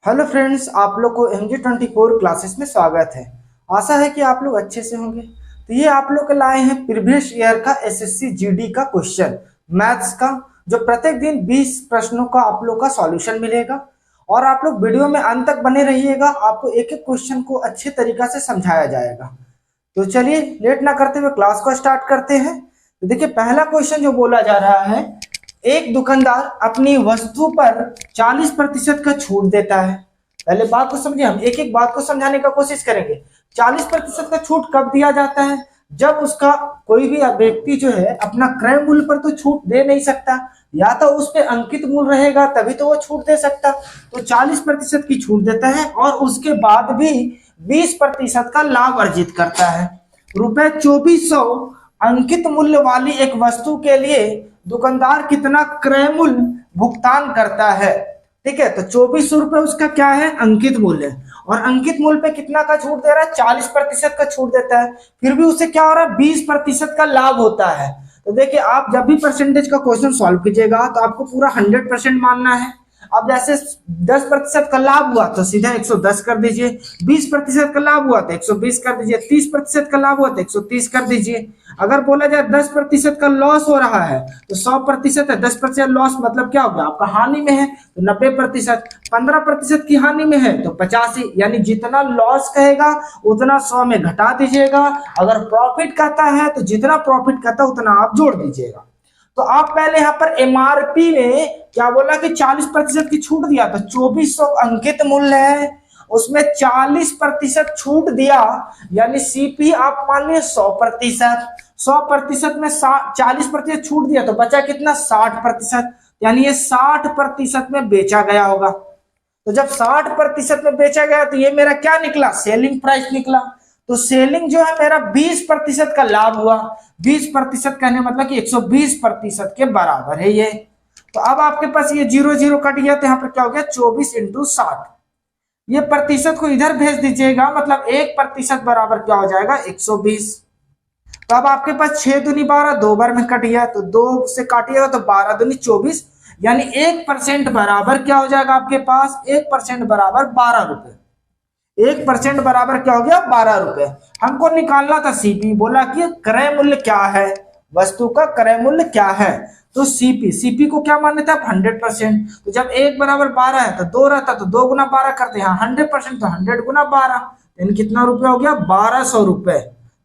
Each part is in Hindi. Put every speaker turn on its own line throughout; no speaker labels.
हेलो फ्रेंड्स, आप लोग को MG24 क्लासेस में स्वागत है। आशा है कि आप लोग अच्छे से होंगे। तो ये आप लोग के लाए हैं प्रीवियस ईयर का SSC GD का क्वेश्चन मैथ्स का, जो प्रत्येक दिन 20 प्रश्नों का आप लोग का सॉल्यूशन मिलेगा। और आप लोग वीडियो में अंत तक बने रहिएगा, आपको एक एक क्वेश्चन को अच्छे तरीका से समझाया जाएगा। तो चलिए लेट ना करते हुए क्लास को स्टार्ट करते हैं। तो देखिए, पहला क्वेश्चन जो बोला जा रहा है, एक दुकानदार अपनी वस्तु पर 40% का छूट देता है। पहले बात को समझिए, हम एक एक बात को समझाने का कोशिश करेंगे। 40% का छूट कब दिया जाता है? जब उसका कोई भी व्यक्ति जो है अपना क्रय मूल्य पर तो छूट दे नहीं सकता, या तो उस पे अंकित मूल्य रहेगा तभी तो वो छूट दे सकता। तो 40% की छूट देता है और उसके बाद भी 20% का लाभ अर्जित करता है। रुपए 2400 अंकित मूल्य वाली एक वस्तु के लिए दुकानदार कितना क्रय मूल्य भुगतान करता है? ठीक है, तो 2400 रुपए उसका क्या है? अंकित मूल्य। और अंकित मूल्य पे कितना का छूट दे रहा है? 40% का छूट देता है। फिर भी उसे क्या हो रहा है? 20% का लाभ होता है। तो देखिए, आप जब भी परसेंटेज का क्वेश्चन सॉल्व कीजिएगा तो आपको पूरा 100% मानना है। अब जैसे 10% का लाभ हुआ तो सीधा 110 कर दीजिए, 20% का लाभ हुआ तो 120 कर दीजिए, 30% का लाभ हुआ तो 130 कर दीजिए। अगर बोला जाए 10% का लॉस हो रहा है तो 100% है, 10% लॉस मतलब क्या होगा? आपका हानि में है तो 90%, 15% की हानि में है तो 85, यानी जितना लॉस कहेगा उतना 100 में घटा दीजिएगा। अगर प्रॉफिट कहता है तो जितना प्रॉफिट कहता है उतना आप जोड़ दीजिएगा। तो आप पहले यहाँ पर MRP में क्या बोला कि 40% की छूट दिया, तो 2400 अंकित मूल्य है, उसमें 40% छूट दिया, यानी CP आप मान लीजिए 100%। 100% में 40% छूट दिया तो बचा कितना? 60%, यानी ये 60% में बेचा गया होगा। तो जब 60% में बेचा गया तो ये मेरा क्या निकला? सेलिंग प्राइस निकला। तो सेलिंग जो है मेरा 20% का लाभ हुआ। 20% कहने मतलब कि 120% के बराबर है ये। तो अब आपके पास ये 0 कट गया तो यहाँ पर क्या हो गया? 24 × 60। ये प्रतिशत को इधर भेज दीजिएगा, मतलब 1% बराबर क्या हो जाएगा? 120। तो अब आपके पास 6 दूनी 12, 2 बार में कट गया तो 2 से काटिएगा तो 12 दूनी 24, यानी 1% बराबर क्या हो जाएगा आपके पास? 1% बराबर 12 रुपए। 1% बराबर क्या हो गया? 12 रुपए। हमको निकालना था CP, बोला कि क्रय मूल्य क्या है, वस्तु का क्रय मूल्य क्या है। तो CP को क्या माने थे आप? 100%। तो जब 1 बराबर 12 है तो 2 रहता तो 2 गुना 12 करते हैं, 100% तो 100 गुना 12, यानी कितना रुपए हो गया? 1200 रुपए।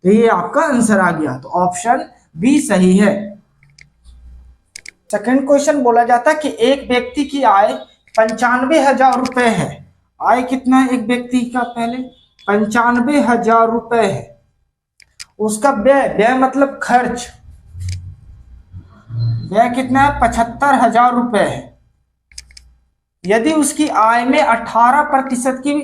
तो ये आपका आंसर आ गया। तो ऑप्शन बी सही है। सेकंड क्वेश्चन बोला जाता है कि एक व्यक्ति की आय 95,000 रुपए है। आय कितना है एक व्यक्ति का? पहले 95,000 रुपए है। उसका व्यय मतलब खर्च, व्यय कितना है? 75,000 रुपए है। यदि उसकी आय में 18% की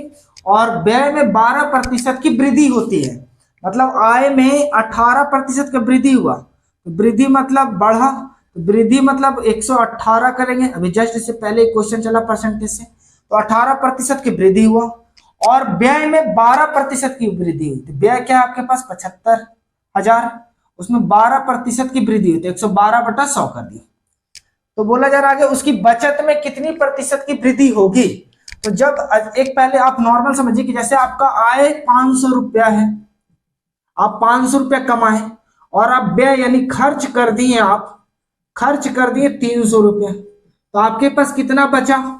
और व्यय में 12% की वृद्धि होती है, मतलब आय में 18% का वृद्धि हुआ, तो वृद्धि मतलब बढ़ा, तो वृद्धि मतलब 118 करेंगे। अभी जस्ट इससे पहले क्वेश्चन चला परसेंटेज से, तो 18% की वृद्धि हुआ और व्यय में 12% की वृद्धि हुई। तो व्यय क्या है आपके पास? 75,000, उसमें 12% की वृद्धि हुई तो 112/100 कर दिया। तो बोला जा रहा है उसकी बचत में कितनी प्रतिशत की वृद्धि होगी? तो जब एक पहले आप नॉर्मल समझिए कि जैसे आपका आय 500 रुपया है, आप 500 रुपया कमाए और आप व्यय यानी खर्च कर दिए, आप खर्च कर दिए 300 रुपया, तो आपके पास कितना बचा?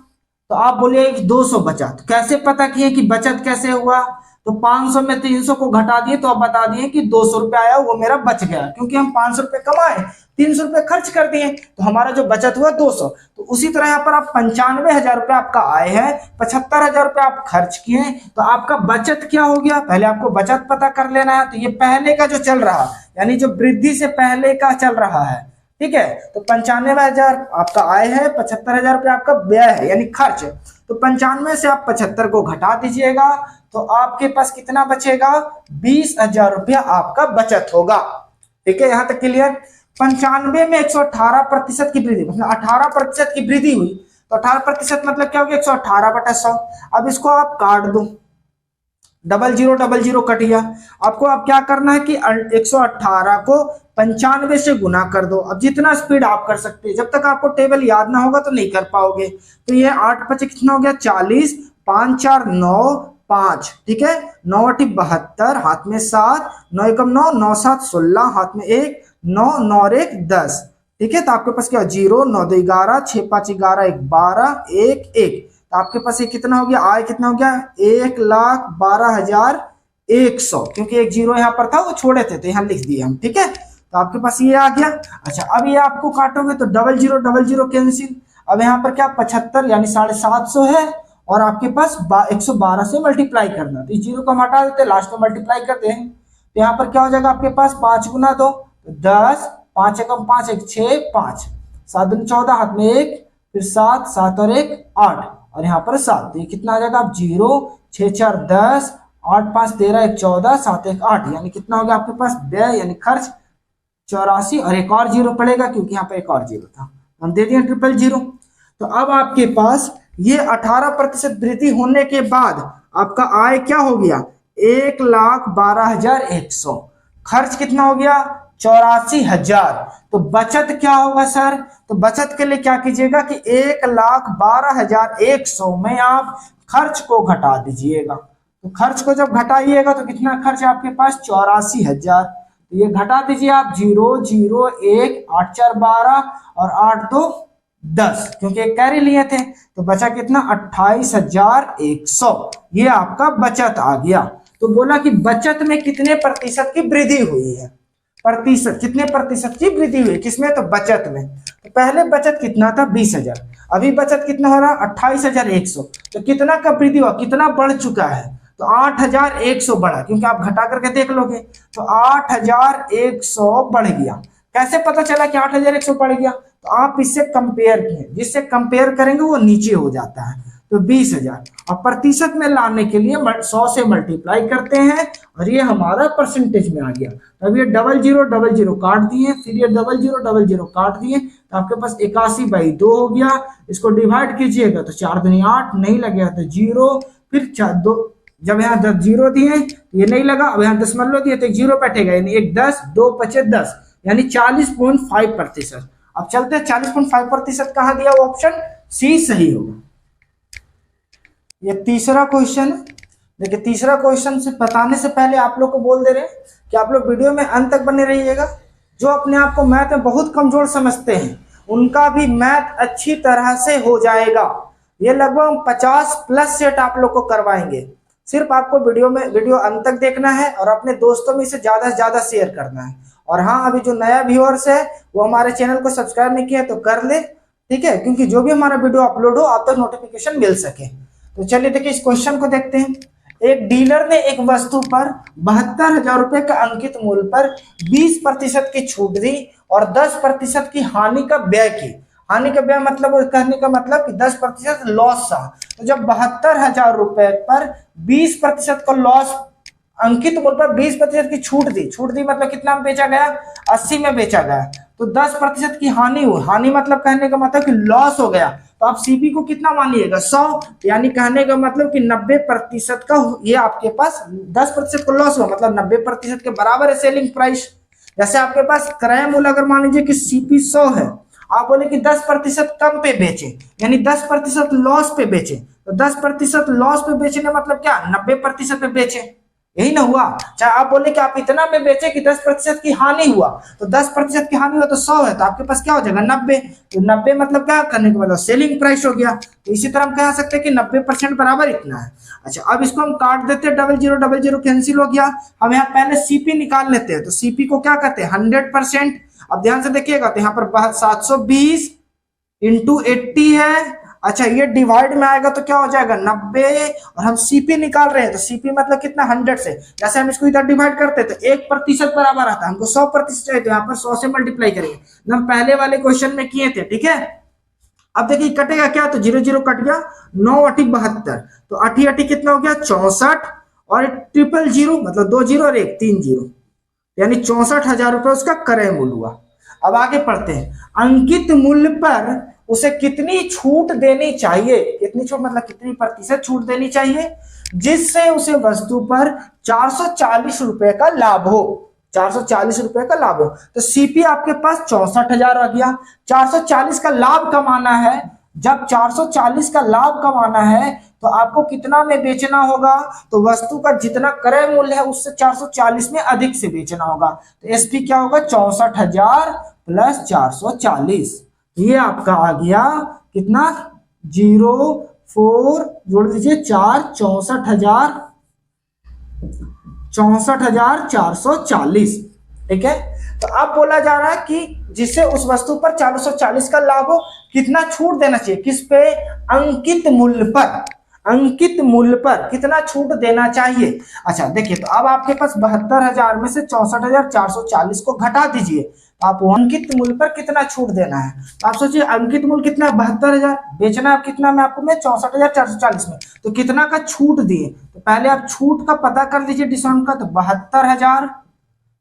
तो आप बोलिए 200 बचा। तो कैसे पता किए कि बचत कैसे हुआ? तो 500 में 300 को घटा दिए तो आप बता दिए कि 200 रुपया आया, वो मेरा बच गया, क्योंकि हम 500 रुपये कमाए, 300 रुपये खर्च कर दिए, तो हमारा जो बचत हुआ 200। तो उसी तरह यहाँ पर आप 95,000 रुपये आपका आय है, 75,000 रुपये आप खर्च किए, तो आपका बचत क्या हो गया? पहले आपको बचत पता कर लेना है। तो ये पहले का जो चल रहा, यानी जो वृद्धि से पहले का चल रहा है, ठीक है। तो 95,000 आपका आय है, 75,000 रुपये आपका व्यय है यानी खर्च। तो 95 से आप 75 को घटा दीजिएगा तो आपके पास कितना बचेगा? 20,000 रुपया आपका बचत होगा। ठीक है, यहां तक क्लियर? 95 में 118% की वृद्धि, मतलब 18% की वृद्धि हुई, तो 18% मतलब क्या हो गया? 118/100। अब इसको आप काट दो, 0000 कट गया। आपको अब क्या करना है कि 118 को 95 से गुना कर दो। अब जितना स्पीड आप कर सकते हैं, जब तक आपको टेबल याद ना होगा तो नहीं कर पाओगे। तो ये 8 5 कितना हो गया? 40, 5 4 9 5, ठीक है। 9 8 72, हाथ में 7, 9 1 9, 9 7 16, हाथ में 1, 9 9 1 10, ठीक है। तो आपके पास क्या 0, 9 2 11, 6 5 11 1 12, 1 1। तो आपके पास ये कितना हो गया, आय कितना हो गया 1,12,100, क्योंकि एक जीरो यहाँ पर था वो छोड़े थे तो यहाँ लिख दिए हम, ठीक है। तो आपके पास ये आ गया। अच्छा अब ये आपको काटोगे तो डबल जीरो कैंसिल। अब यहाँ पर क्या 75 यानी 750 है, और आपके पास 112 से मल्टीप्लाई करना, तो इस जीरो को हम हटा देते हैं, लास्ट में मल्टीप्लाई करते हैं। तो यहाँ पर क्या हो जाएगा आपके पास 5 गुना 2 10, 5 एकम 5 1 6 5, 7 दूनी 14, हाथ में 1, फिर 7 7 और 1 8, और यहाँ पर 7। तो ये कितना आ जाएगा आप 0 6 4 10, 8 5 13 1 14, 7 1 8, यानी कितना हो गया आपके पास व्यय यानी खर्च 84, और एक और जीरो पड़ेगा क्योंकि यहाँ पे एक और जीरो था, हम दे दिए 000। तो अब आपके पास ये 18% वृद्धि होने के बाद आपका आय क्या हो गया 1,12,100, खर्च कितना हो गया 84,000। तो बचत क्या होगा सर, तो बचत के लिए क्या कीजिएगा कि 1,12,100 में आप खर्च को घटा दीजिएगा। तो खर्च को जब घटाइएगा तो कितना खर्च है आपके पास 84,000। तो ये घटा दीजिए आप 0 0 1 8 4 12 और 8 2 10, क्योंकि एक कैरी लिए थे। तो बचा कितना 28,100, ये आपका बचत आ गया। तो बोला कि बचत में कितने प्रतिशत की वृद्धि हुई है, प्रतिशत कितने प्रतिशत की वृद्धि हुई किसमें, तो बचत में। तो पहले बचत कितना था 20,000, अभी बचत कितना हो रहा 28,100। तो कितना का वृद्धि हुआ, कितना बढ़ चुका है, तो 8,100 बढ़ा, क्योंकि आप घटा करके देख लोगे तो 8,100 बढ़ गया। कैसे पता चला कि 8,100 बढ़ गया, तो आप इससे कंपेयर किए, जिससे कंपेयर करेंगे वो नीचे हो जाता है। तो 20,000 और प्रतिशत में लाने के लिए 100 से मल्टीप्लाई करते हैं, और ये हमारा परसेंटेज में आ गया। तब ये 0000 काट दिए, फिर ये 0000 काट दिए, तो आपके पास 81/2 हो गया। इसको डिवाइड कीजिएगा तो 4 दूनी 8, नहीं लगेगा तो 0, फिर 2, जब यहाँ 10 जीरो दिए ये नहीं लगा, अब यहाँ दशमलव दिए तो एक जीरो बैठेगा, यानी 1 10 2 5 10, यानी 40.5%। अब चलते हैं 40.5% कहाँ दिया, वो ऑप्शन सी सही होगा। ये तीसरा क्वेश्चन है। देखिए तीसरा क्वेश्चन से बताने से पहले आप लोग को बोल दे रहे हैं कि आप लोग वीडियो में अंत तक बने रहिएगा। जो अपने आप को मैथ में बहुत कमजोर समझते हैं उनका भी मैथ अच्छी तरह से हो जाएगा। ये लगभग 50+ सेट आप लोग को करवाएंगे। सिर्फ आपको वीडियो अंत तक देखना है और अपने दोस्तों में इसे ज्यादा से ज्यादा शेयर करना है। और हाँ, अभी जो नया व्यूअर्स है वो हमारे चैनल को सब्सक्राइब नहीं किया तो कर ले, ठीक है, क्योंकि जो भी हमारा वीडियो अपलोड हो आप तक नोटिफिकेशन मिल सके। तो चलिए देखिए इस क्वेश्चन को देखते हैं। एक डीलर ने एक वस्तु पर 72,000 रुपए का अंकित मूल्य पर 20% की छूट दी और 10% की हानि का व्यय की। हानि का व्यय मतलब कहने का मतलब कि 10% लॉस था। तो जब 72,000 रुपए पर 20% का लॉस, अंकित मूल्य पर 20% की छूट दी मतलब कितना में बेचा गया 80 में बेचा गया, तो 10% की हानि हुई। हानि मतलब कहने का मतलब कि लॉस हो गया, तो आप सीपी को कितना मानिएगा 100, यानी कहने का मतलब कि 90% का ये आपके पास 10% का लॉस हुआ, मतलब 90% के बराबर है सेलिंग प्राइस। जैसे आपके पास क्रय मूल्य अगर मान लीजिए कि सीपी 100 है, आप बोले कि 10% कम पे बेचे, यानी 10% लॉस पे बेचे, तो 10% लॉस पे बेचने मतलब क्या 90% पे बेचे, यही ना हुआ। चाहे आप बोले कि आप इतना में बेचे कि 10% की हानि हुआ, तो 10% की हानि हुआ तो 100 है, तो आपके पास क्या हो जाएगा 90। तो 90 मतलब क्या करने के मतलब सेलिंग प्राइस हो गया। तो इसी तरह हम कह सकते हैं कि 90% बराबर इतना है। अच्छा अब इसको हम काट देते हैं, 0000 कैंसिल हो गया। हम यहाँ पहले सीपी निकाल लेते हैं, तो सीपी को क्या कहते हैं 100%। अब ध्यान से देखिएगा तो यहाँ पर 720 × 80 है। अच्छा ये डिवाइड में आएगा तो क्या हो जाएगा 90, और हम सीपी निकाल रहे हैं तो सीपी मतलब कितना 100 से। जैसे हम इसको इधर डिवाइड करते तो 1% बराबर आता है, हमको 100% चाहिए तो यहाँ पर 100 से मल्टीप्लाई करेंगे। हम पहले वाले क्वेश्चन में किए थे, ठीक है। अब देखिए कटेगा क्या, तो 0 कट गया, 9 8 72, तो 8 8 कितना हो गया 64, और 000 मतलब 2 0 और 1 3 0, यानी 64,000 रुपए उसका क्रय मूल्य हुआ। अब आगे पढ़ते हैं। अंकित मूल्य पर उसे कितनी छूट देनी चाहिए, कितनी छूट मतलब कितनी प्रतिशत छूट देनी चाहिए जिससे उसे वस्तु पर 440 रुपए का लाभ हो, 440 रुपए का लाभ हो। तो सीपी आपके पास 64,000 आ गया, 440 का लाभ कमाना है जब 440 का लाभ कमाना है तो आपको कितना में बेचना होगा, तो वस्तु का जितना क्रय मूल्य है उससे 440 में अधिक से बेचना होगा। तो एसपी क्या होगा, 64,000 प्लस 440, ये आपका आ गया कितना, 04 जोड़ दीजिए 4, 64,440। ठीक है, तो अब बोला जा रहा है कि जिससे उस वस्तु पर 440 का लाभ हो, कितना छूट देना चाहिए, किस पे, अंकित मूल्य पर, अंकित मूल्य पर कितना छूट देना चाहिए। अच्छा देखिए, तो अब आपके पास 72,000 में से 64,440 को घटा दीजिए, तो आप अंकित मूल्य पर कितना छूट देना है। तो आप सोचिए अंकित मूल्य कितना है, 72,000, बेचना है कितना में आपको, में 64,440 में, तो कितना का छूट दिए। तो पहले आप छूट का पता कर लीजिए डिस्काउंट का, तो 72,000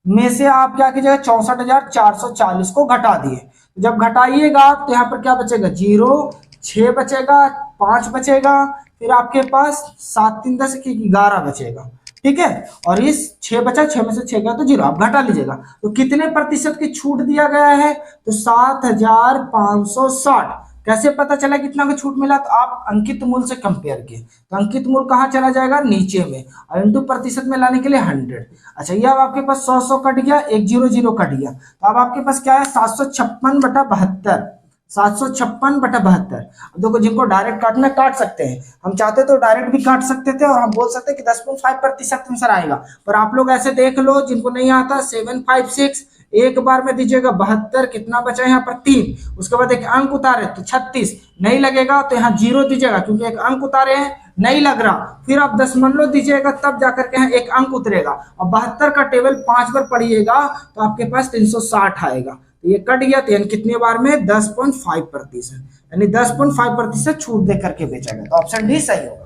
में से आप क्या कीजिएगा, 64,440 को घटा दिए। जब घटाइएगा तो यहाँ पर क्या बचेगा, 0, 6 बचेगा, 5 बचेगा, फिर आपके पास 7 3 10 11 बचेगा। ठीक है, और इस 6 बचा, 6 में से 6 गया तो 0, आप घटा लीजिएगा। तो कितने प्रतिशत की छूट दिया गया है, तो 7,560। कैसे पता चला कितना का छूट मिला, तो आप अंकित मूल्य से कंपेयर किए, तो अंकित मूल्य कहाँ चला जाएगा, नीचे में, और इंटू प्रतिशत में लाने के लिए 100। अच्छा, ये अब आपके पास 100 कट गया, 100 कट गया, तो अब आपके पास क्या है, 756/72, 756/72। देखो, जिनको डायरेक्ट काटना काट सकते हैं, हम चाहते तो डायरेक्ट भी काट सकते थे और हम बोल सकते कि 10.5% आंसर आएगा, पर आप लोग ऐसे देख लो, जिनको नहीं आता 756 एक बार में दीजिएगा, 72, कितना बचा यहाँ पर 3, उसके बाद एक अंक उतारे तो 36, नहीं लगेगा तो यहाँ 0 दीजिएगा, क्योंकि एक अंक उतारे हैं, नहीं लग रहा, फिर आप दशमलव दीजिएगा, तब जाकर के यहाँ एक अंक उतरेगा, और 72 का टेबल 5 बार पढ़िएगा तो आपके पास 360 आएगा। तो ये कट गया, तो यानी कितने बार में, 10.5%, यानी 10.5% छूट दे करके बेचा गया, तो ऑप्शन डी सही होगा।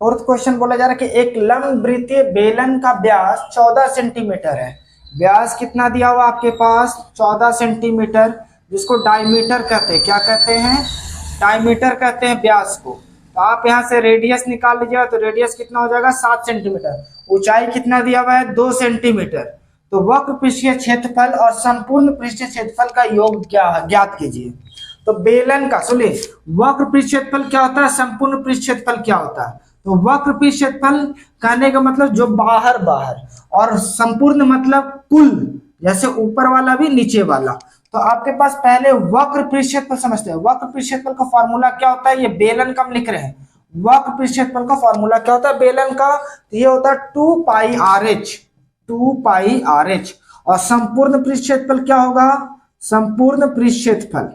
फोर्थ क्वेश्चन बोला जा रहा है कि एक लंब वृत्तीय बेलन का व्यास 14 सेंटीमीटर है। व्यास कितना दिया हुआ आपके पास, 14 सेंटीमीटर, जिसको डायमीटर कहते हैं। क्या कहते हैं, डायमीटर कहते हैं व्यास को। तो आप यहाँ से रेडियस निकाल लीजिएगा, तो रेडियस कितना हो जाएगा, 7 सेंटीमीटर। ऊंचाई कितना दिया हुआ है, 2 सेंटीमीटर। तो वक्र पृष्ठीय क्षेत्रफल और संपूर्ण पृष्ठीय क्षेत्रफल का योग क्या है, ज्ञात कीजिए। तो बेलन का, सुनिए, वक्र पृष्ठ क्षेत्रफल क्या होता है, संपूर्ण पृष्ठ क्षेत्रफल क्या होता है। तो वक्र पृष्ठ क्षेत्रफल कहने का मतलब जो बाहर बाहर, और संपूर्ण मतलब कुल, जैसे ऊपर वाला भी नीचे वाला। तो आपके पास पहले वक्र पृष्ठ क्षेत्रफल समझते हैं। वक्र पृष्ठ क्षेत्रफल का फॉर्मूला क्या होता है, ये बेलन का हम लिख रहे हैं। वक्र पृष्ठ क्षेत्रफल का फॉर्मूला क्या होता है बेलन का, तो ये होता है 2πRh, 2πRh। और संपूर्ण पृष्ठ क्षेत्रफल क्या होगा, संपूर्ण पृष्ठ क्षेत्रफल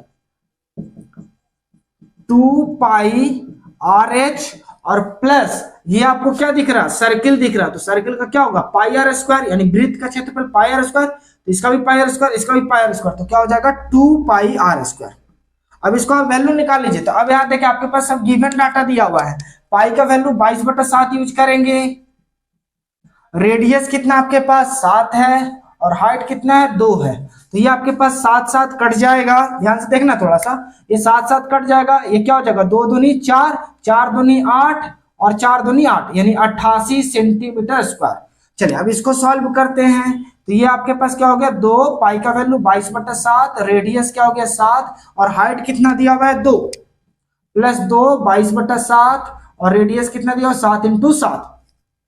2πRh, और प्लस ये आपको क्या दिख रहा है, सर्किल दिख रहा है, तो सर्किल का क्या होगा, πr², यानी वृत्त का क्षेत्रफल πr², तो इसका भी πr², इसका भी πr², तो क्या हो जाएगा 2πr²। अब इसको आप वैल्यू निकाल लीजिए। तो अब यहाँ देखिए आपके पास सब गिवन डाटा दिया हुआ है। पाई का वैल्यू 22/7 यूज करेंगे, रेडियस कितना आपके पास 7 है, और हाइट कितना है 2 है। तो ये आपके पास 7 7 कट जाएगा, ध्यान से देखना थोड़ा सा, ये 7 7 कट जाएगा, ये क्या हो जाएगा 2 दूनी 4, 4 दूनी 8, और 4 दूनी 8, यानी 88 सेंटीमीटर स्क्वायर। चलिए अब इसको सॉल्व करते हैं। तो ये आपके पास क्या हो गया 2, पाई का वैल्यू 22/7, रेडियस क्या हो गया 7, और हाइट कितना दिया हुआ है 2, प्लस 2 22/7, और रेडियस कितना दिया हुआ 7 × 7।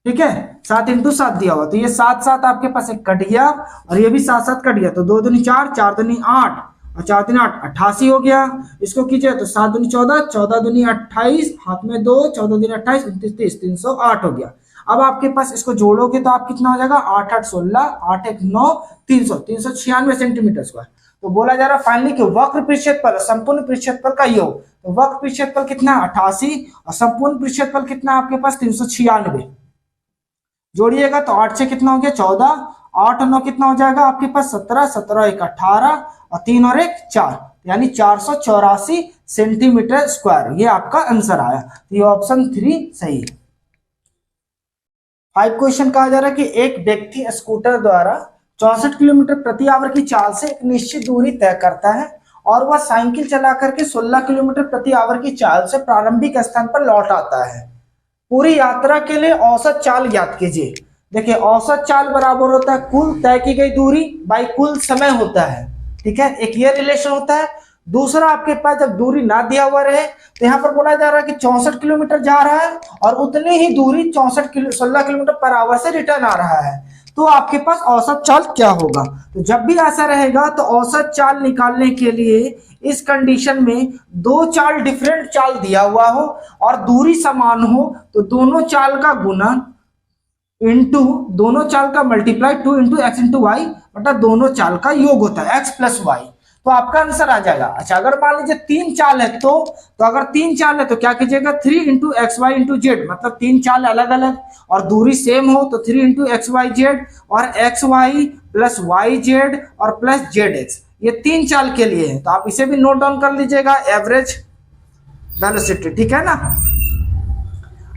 ठीक है, 7 × 7 दिया हुआ, तो ये 7 7 आपके पास एक कट गया, और ये भी 7 7 कट गया, तो 2 दूनी 4, 4 दूनी 8, और 4 दूनी 8, 88 हो गया। इसको कीजिए तो 7 दूनी 14, 14 दूनी 28, हाथ में 2, 14 दूनी 28, 29, 308 हो गया। अब आपके पास इसको जोड़ोगे तो आप कितना हो जाएगा 8 8 16, 8 1 9, 300, 396 सेंटीमीटर स्क्वायर। तो बोला जा रहा है फाइनली कि वक्र पृष्ठ क्षेत्रफल संपूर्ण पृष्ठ क्षेत्रफल का योग, तो वक्र पृष्ठ क्षेत्रफल कितना 88, और संपूर्ण पृष्ठ क्षेत्रफल कितना आपके पास 396। जोड़िएगा तो 8 से कितना हो गया 14, 8 और 9 कितना हो जाएगा आपके पास 17, 17 1 18, और 3 और 1 4, यानी 484 सेंटीमीटर स्क्वायर। ये आपका आंसर आया, तो ये ऑप्शन 3 सही है। 5 क्वेश्चन कहा जा रहा है कि एक व्यक्ति स्कूटर द्वारा 64 किलोमीटर प्रति आवर की चाल से एक निश्चित दूरी तय करता है, और वह साइकिल चला करके 16 किलोमीटर प्रति आवर की चाल से प्रारंभिक स्थान पर लौट आता है। पूरी यात्रा के लिए औसत चाल ज्ञात कीजिए। देखिए औसत चाल बराबर होता है कुल तय की गई दूरी बाई कुल समय होता है। ठीक है, एक ये रिलेशन होता है। दूसरा आपके पास जब दूरी ना दिया हुआ रहे तो यहाँ पर बोला जा रहा है कि 64 किलोमीटर जा रहा है और उतनी ही दूरी 16 किलोमीटर पर आवर से रिटर्न आ रहा है, तो आपके पास औसत चाल क्या होगा। तो जब भी ऐसा रहेगा तो औसत चाल निकालने के लिए इस कंडीशन में दो चाल डिफरेंट चाल दिया हुआ हो और दूरी समान हो तो दोनों चाल का गुना इंटू दोनों चाल का multiply 2 into x into y बटा दोनों चाल का योग होता है एक्स प्लस वाई, तो आपका आंसर आ जाएगा। अच्छा अगर मान लीजिए तीन चाल है तो अगर तीन चाल है तो क्या कीजिएगा 3 into x y into z, मतलब तीन चाल अलग अलग और दूरी सेम हो तो 3 इंटू एक्स वाई जेड और x y plus y z और प्लस जेड एक्स, ये तीन चाल के लिए है। तो आप इसे भी नोट डाउन कर लीजिएगा एवरेज वेलोसिटी, ठीक है ना।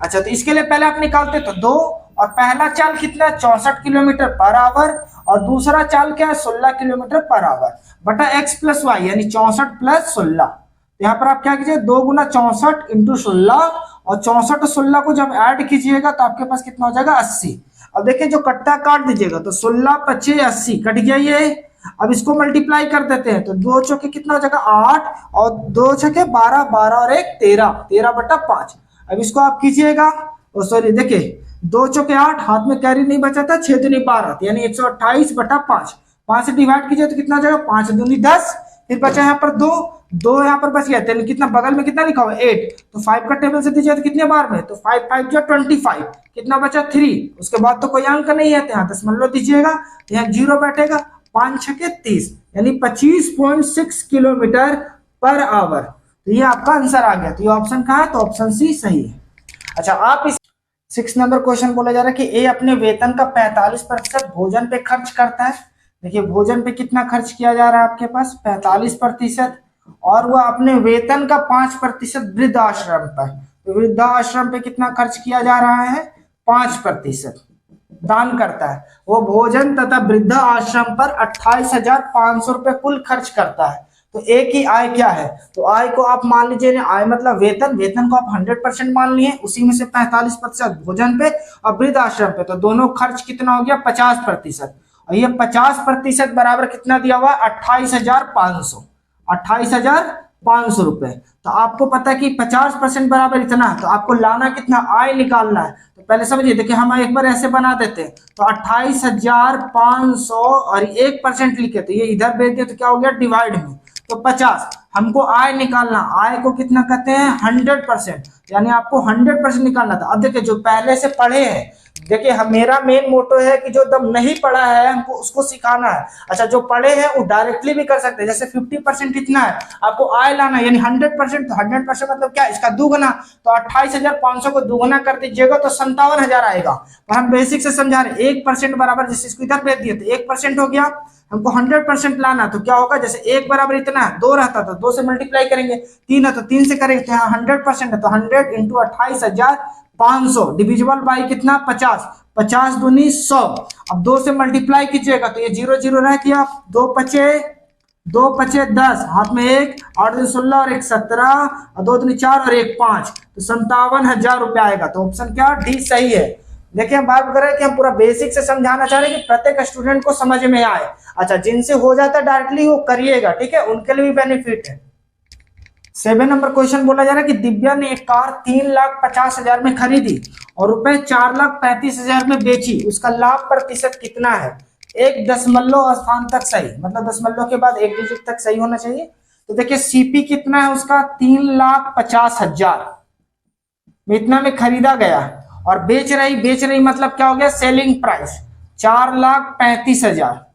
अच्छा तो इसके लिए पहले आप निकालते तो दो और पहला चाल कितना है 64 किलोमीटर पर आवर और दूसरा चाल क्या है 16 किलोमीटर पर आवर बटा एक्स प्लस वाई यानी 64 प्लस 16। तो यहाँ पर आप क्या कीजिए 2 गुना 64 इंटू 16 और 64 और 16 को जब ऐड कीजिएगा तो आपके पास कितना हो जाएगा 80। अब देखिए जो कट्टा काट दीजिएगा तो 16 25 80 कट गया ये। अब इसको मल्टीप्लाई कर देते हैं तो दो चौके कितना हो जाएगा 8 और दो छके 12 12 और एक 13 13 बटा 5। अब इसको आप कीजिएगा सॉरी देखिए 2 चौके 8 हाथ में कैरी नहीं बचा था 6 दूनी 12 यानी 128 बटा 5, 5 से डिवाइड कीजिए तो कितना हो जाएगा 5 दूनी 10, फिर बचा यहाँ पर 2 2 यहाँ पर बच गया तो कितना बगल में कितना लिखा हुआ 8, तो 5 का टेबल से दीजिए तो कितने बार में तो 5 5 जो 25, कितना बचा 3, उसके बाद तो कोई अंक नहीं है तो यहाँ दशमलव दीजिएगा यहाँ 0 बैठेगा 5 छके 30 यानी 25.6 किलोमीटर पर आवर। तो ये आपका आंसर आ गया। तो ये ऑप्शन कहाँ है तो ऑप्शन सी सही है। अच्छा आप इस 6 नंबर क्वेश्चन बोला जा रहा है कि ए अपने वेतन का 45% भोजन पे खर्च करता है। देखिए भोजन पे कितना खर्च किया जा रहा है आपके पास 45% और वह अपने वेतन का 5% वृद्धाश्रम पर, तो वृद्धाश्रम पे कितना खर्च किया जा रहा है 5% दान करता है। वो भोजन तथा वृद्धा आश्रम पर 28,500 रुपए कुल खर्च करता है। तो ए की आय क्या है तो आय को आप मान लीजिए आय मतलब वेतन, वेतन को आप 100% मान लिए, उसी में से 45% भोजन पे और वृद्ध आश्रम पे, तो दोनों खर्च कितना हो गया 50% और ये 50% बराबर कितना दिया हुआ 28,500 रुपए। तो आपको पता है कि 50% बराबर इतना है तो आपको लाना कितना आय निकालना है। तो पहले समझिए देखिए हम एक बार ऐसे बना देते हैं तो 28,500 और 1% लिखे तो ये इधर भेज दिए तो क्या हो गया डिवाइड में तो 50। हमको आय निकालना, आय को कितना कहते हैं 100%, यानी आपको 100% निकालना था। अब देखिए जो पहले से पढ़े हैं, देखिए हम मेरा मेन मोटो है कि जो दम नहीं पढ़ा है हमको उसको सिखाना है। अच्छा जो पढ़े हैं वो डायरेक्टली भी कर सकते हैं, जैसे 50% कितना है आपको आय लाना यानी 100%, तो 100% मतलब क्या इसका दुगना, तो 28,500 को दुगना कर दीजिएगा तो 57,000 आएगा। और हम बेसिक से समझा रहे 1% बराबर, जैसे इसको इधर भेज दिए तो 1% हो गया, हमको 100% लाना तो क्या होगा जैसे 1 बराबर इतना है 2 रहता तो 2 से मल्टीप्लाई करेंगे, 3 है तो 3 से करेंगे, तो यहाँ 100% है तो 100 इंटू 28,500 डिविजिबल बाई कितना 50, 50 दूनी 100। अब 2 से मल्टीप्लाई कीजिएगा तो ये 0 0 रह गया, 2 पचे 10, हाथ में 1, 8 दूनी 16 और 1 17 और 2 दूनी 4 और 1 5, तो 57,000 रुपया आएगा। तो ऑप्शन क्या डी सही है। देखिए हम बात कर रहे हैं कि हम पूरा बेसिक से समझाना चाह रहे हैं कि प्रत्येक स्टूडेंट को समझ में आए। अच्छा जिनसे हो जाता है डायरेक्टली वो करिएगा, ठीक है, उनके लिए भी बेनिफिट है। 7 नंबर क्वेश्चन बोला जा रहा है कि दिव्या ने एक कार 3,50,000 में खरीदी और रुपए 4,35,000 में बेची, उसका लाभ प्रतिशत कितना है। एक दशमलव स्थान तक सही, मतलब दशमलव के बाद एक डिजिट तक सही होना चाहिए। तो देखिए सीपी कितना है उसका 3,50,000 इतना में खरीदा गया और बेच रही मतलब क्या हो गया सेलिंग प्राइस 4,35,000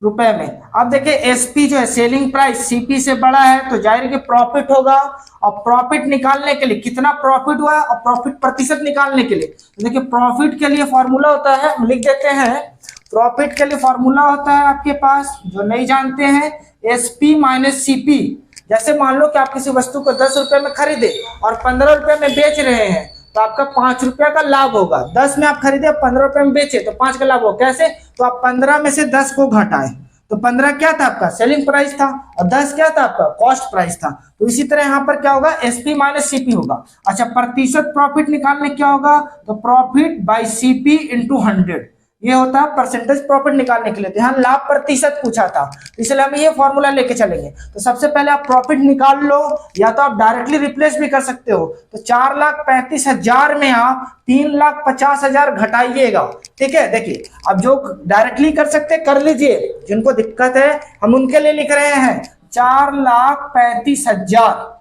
रुपए में। अब देखिए एसपी जो है सेलिंग प्राइस सीपी से बड़ा है तो जाहिर है कि प्रॉफिट होगा, और प्रॉफिट निकालने के लिए कितना प्रॉफिट हुआ और प्रॉफिट प्रतिशत निकालने के लिए तो देखिए प्रॉफिट के लिए फॉर्मूला होता है, हम लिख देते हैं प्रॉफिट के लिए फॉर्मूला होता है आपके पास, जो नहीं जानते हैं एसपी माइनस सीपी। जैसे मान लो कि आप किसी वस्तु को 10 रुपए में खरीदे और 15 रुपए में बेच रहे हैं तो आपका 5 रुपया का लाभ होगा। 10 में आप खरीदे 15 रुपए में बेचे तो 5 का लाभ होगा। कैसे, तो आप 15 में से 10 को घटाएं तो 15 क्या था आपका सेलिंग प्राइस था और 10 क्या था आपका कॉस्ट प्राइस था। तो इसी तरह यहाँ पर क्या होगा एसपी माइनस सीपी होगा। अच्छा प्रतिशत प्रॉफिट निकालने क्या होगा तो प्रॉफिट बाय सीपी इंटू 100, ये होता है परसेंटेज प्रॉफिट निकालने के लिए। तो यहाँ लाभ प्रतिशत पूछा था, इसलिए हम ये फॉर्मूला लेके चलेंगे। तो सबसे पहले आप प्रॉफिट निकाल लो, या तो आप डायरेक्टली रिप्लेस भी कर सकते हो। तो 4,35,000 में आप 3,50,000 घटाइएगा। ठीक है, देखिए अब जो डायरेक्टली कर सकते कर लीजिए, जिनको दिक्कत है हम उनके लिए लिख रहे हैं 4,35,000।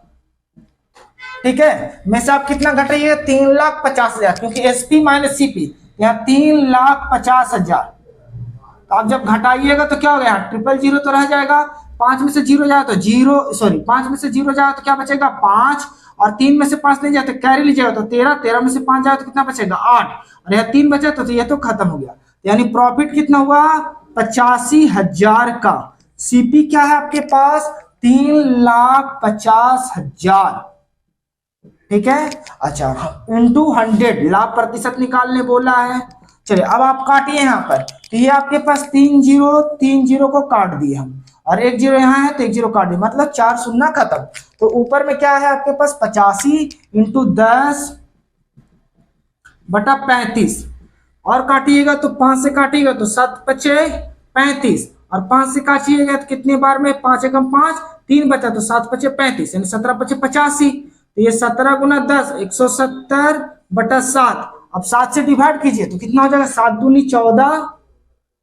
ठीक है, में से आप कितना घटाइए 3,50,000, क्योंकि एसपी माइनस सीपी यहाँ 3,50,000। तो आप जब घटाइएगा तो क्या हो गया, 000 तो रह जाएगा, 5 में से 0 जाए तो 5 में से 0 जाए तो क्या बचेगा 5, और 3 में से 5 नहीं जाए तो कैरी लीजिएगा तो 13 में से 5 जाए तो कितना बचेगा 8, और यह 3 बचा तो ये तो खत्म हो गया। यानी प्रॉफिट कितना हुआ 85,000 का। सीपी क्या है आपके पास 3,50,000। ठीक है, अच्छा इंटू 100 लाभ प्रतिशत निकालने बोला है। चलिए अब आप काटिए यहाँ पर, तो ये आपके पास 3 0 को काट दिए हम, और 1 0 यहाँ है तो 1 0 काट दिए, मतलब 4 शून्य खत्म। तो ऊपर में क्या है आपके पास 85 इंटू 10/35, और काटिएगा तो 5 से काटिएगा तो 7 5 35, और 5 से काटिएगा तो कितने बार में 5 एकम 5, 3 बचा तो 7 5 35, यानी 17 5 85। तो ये 17 गुना 10 170/7। अब 7 से डिवाइड कीजिए तो कितना हो जाएगा 7 दूनी 14,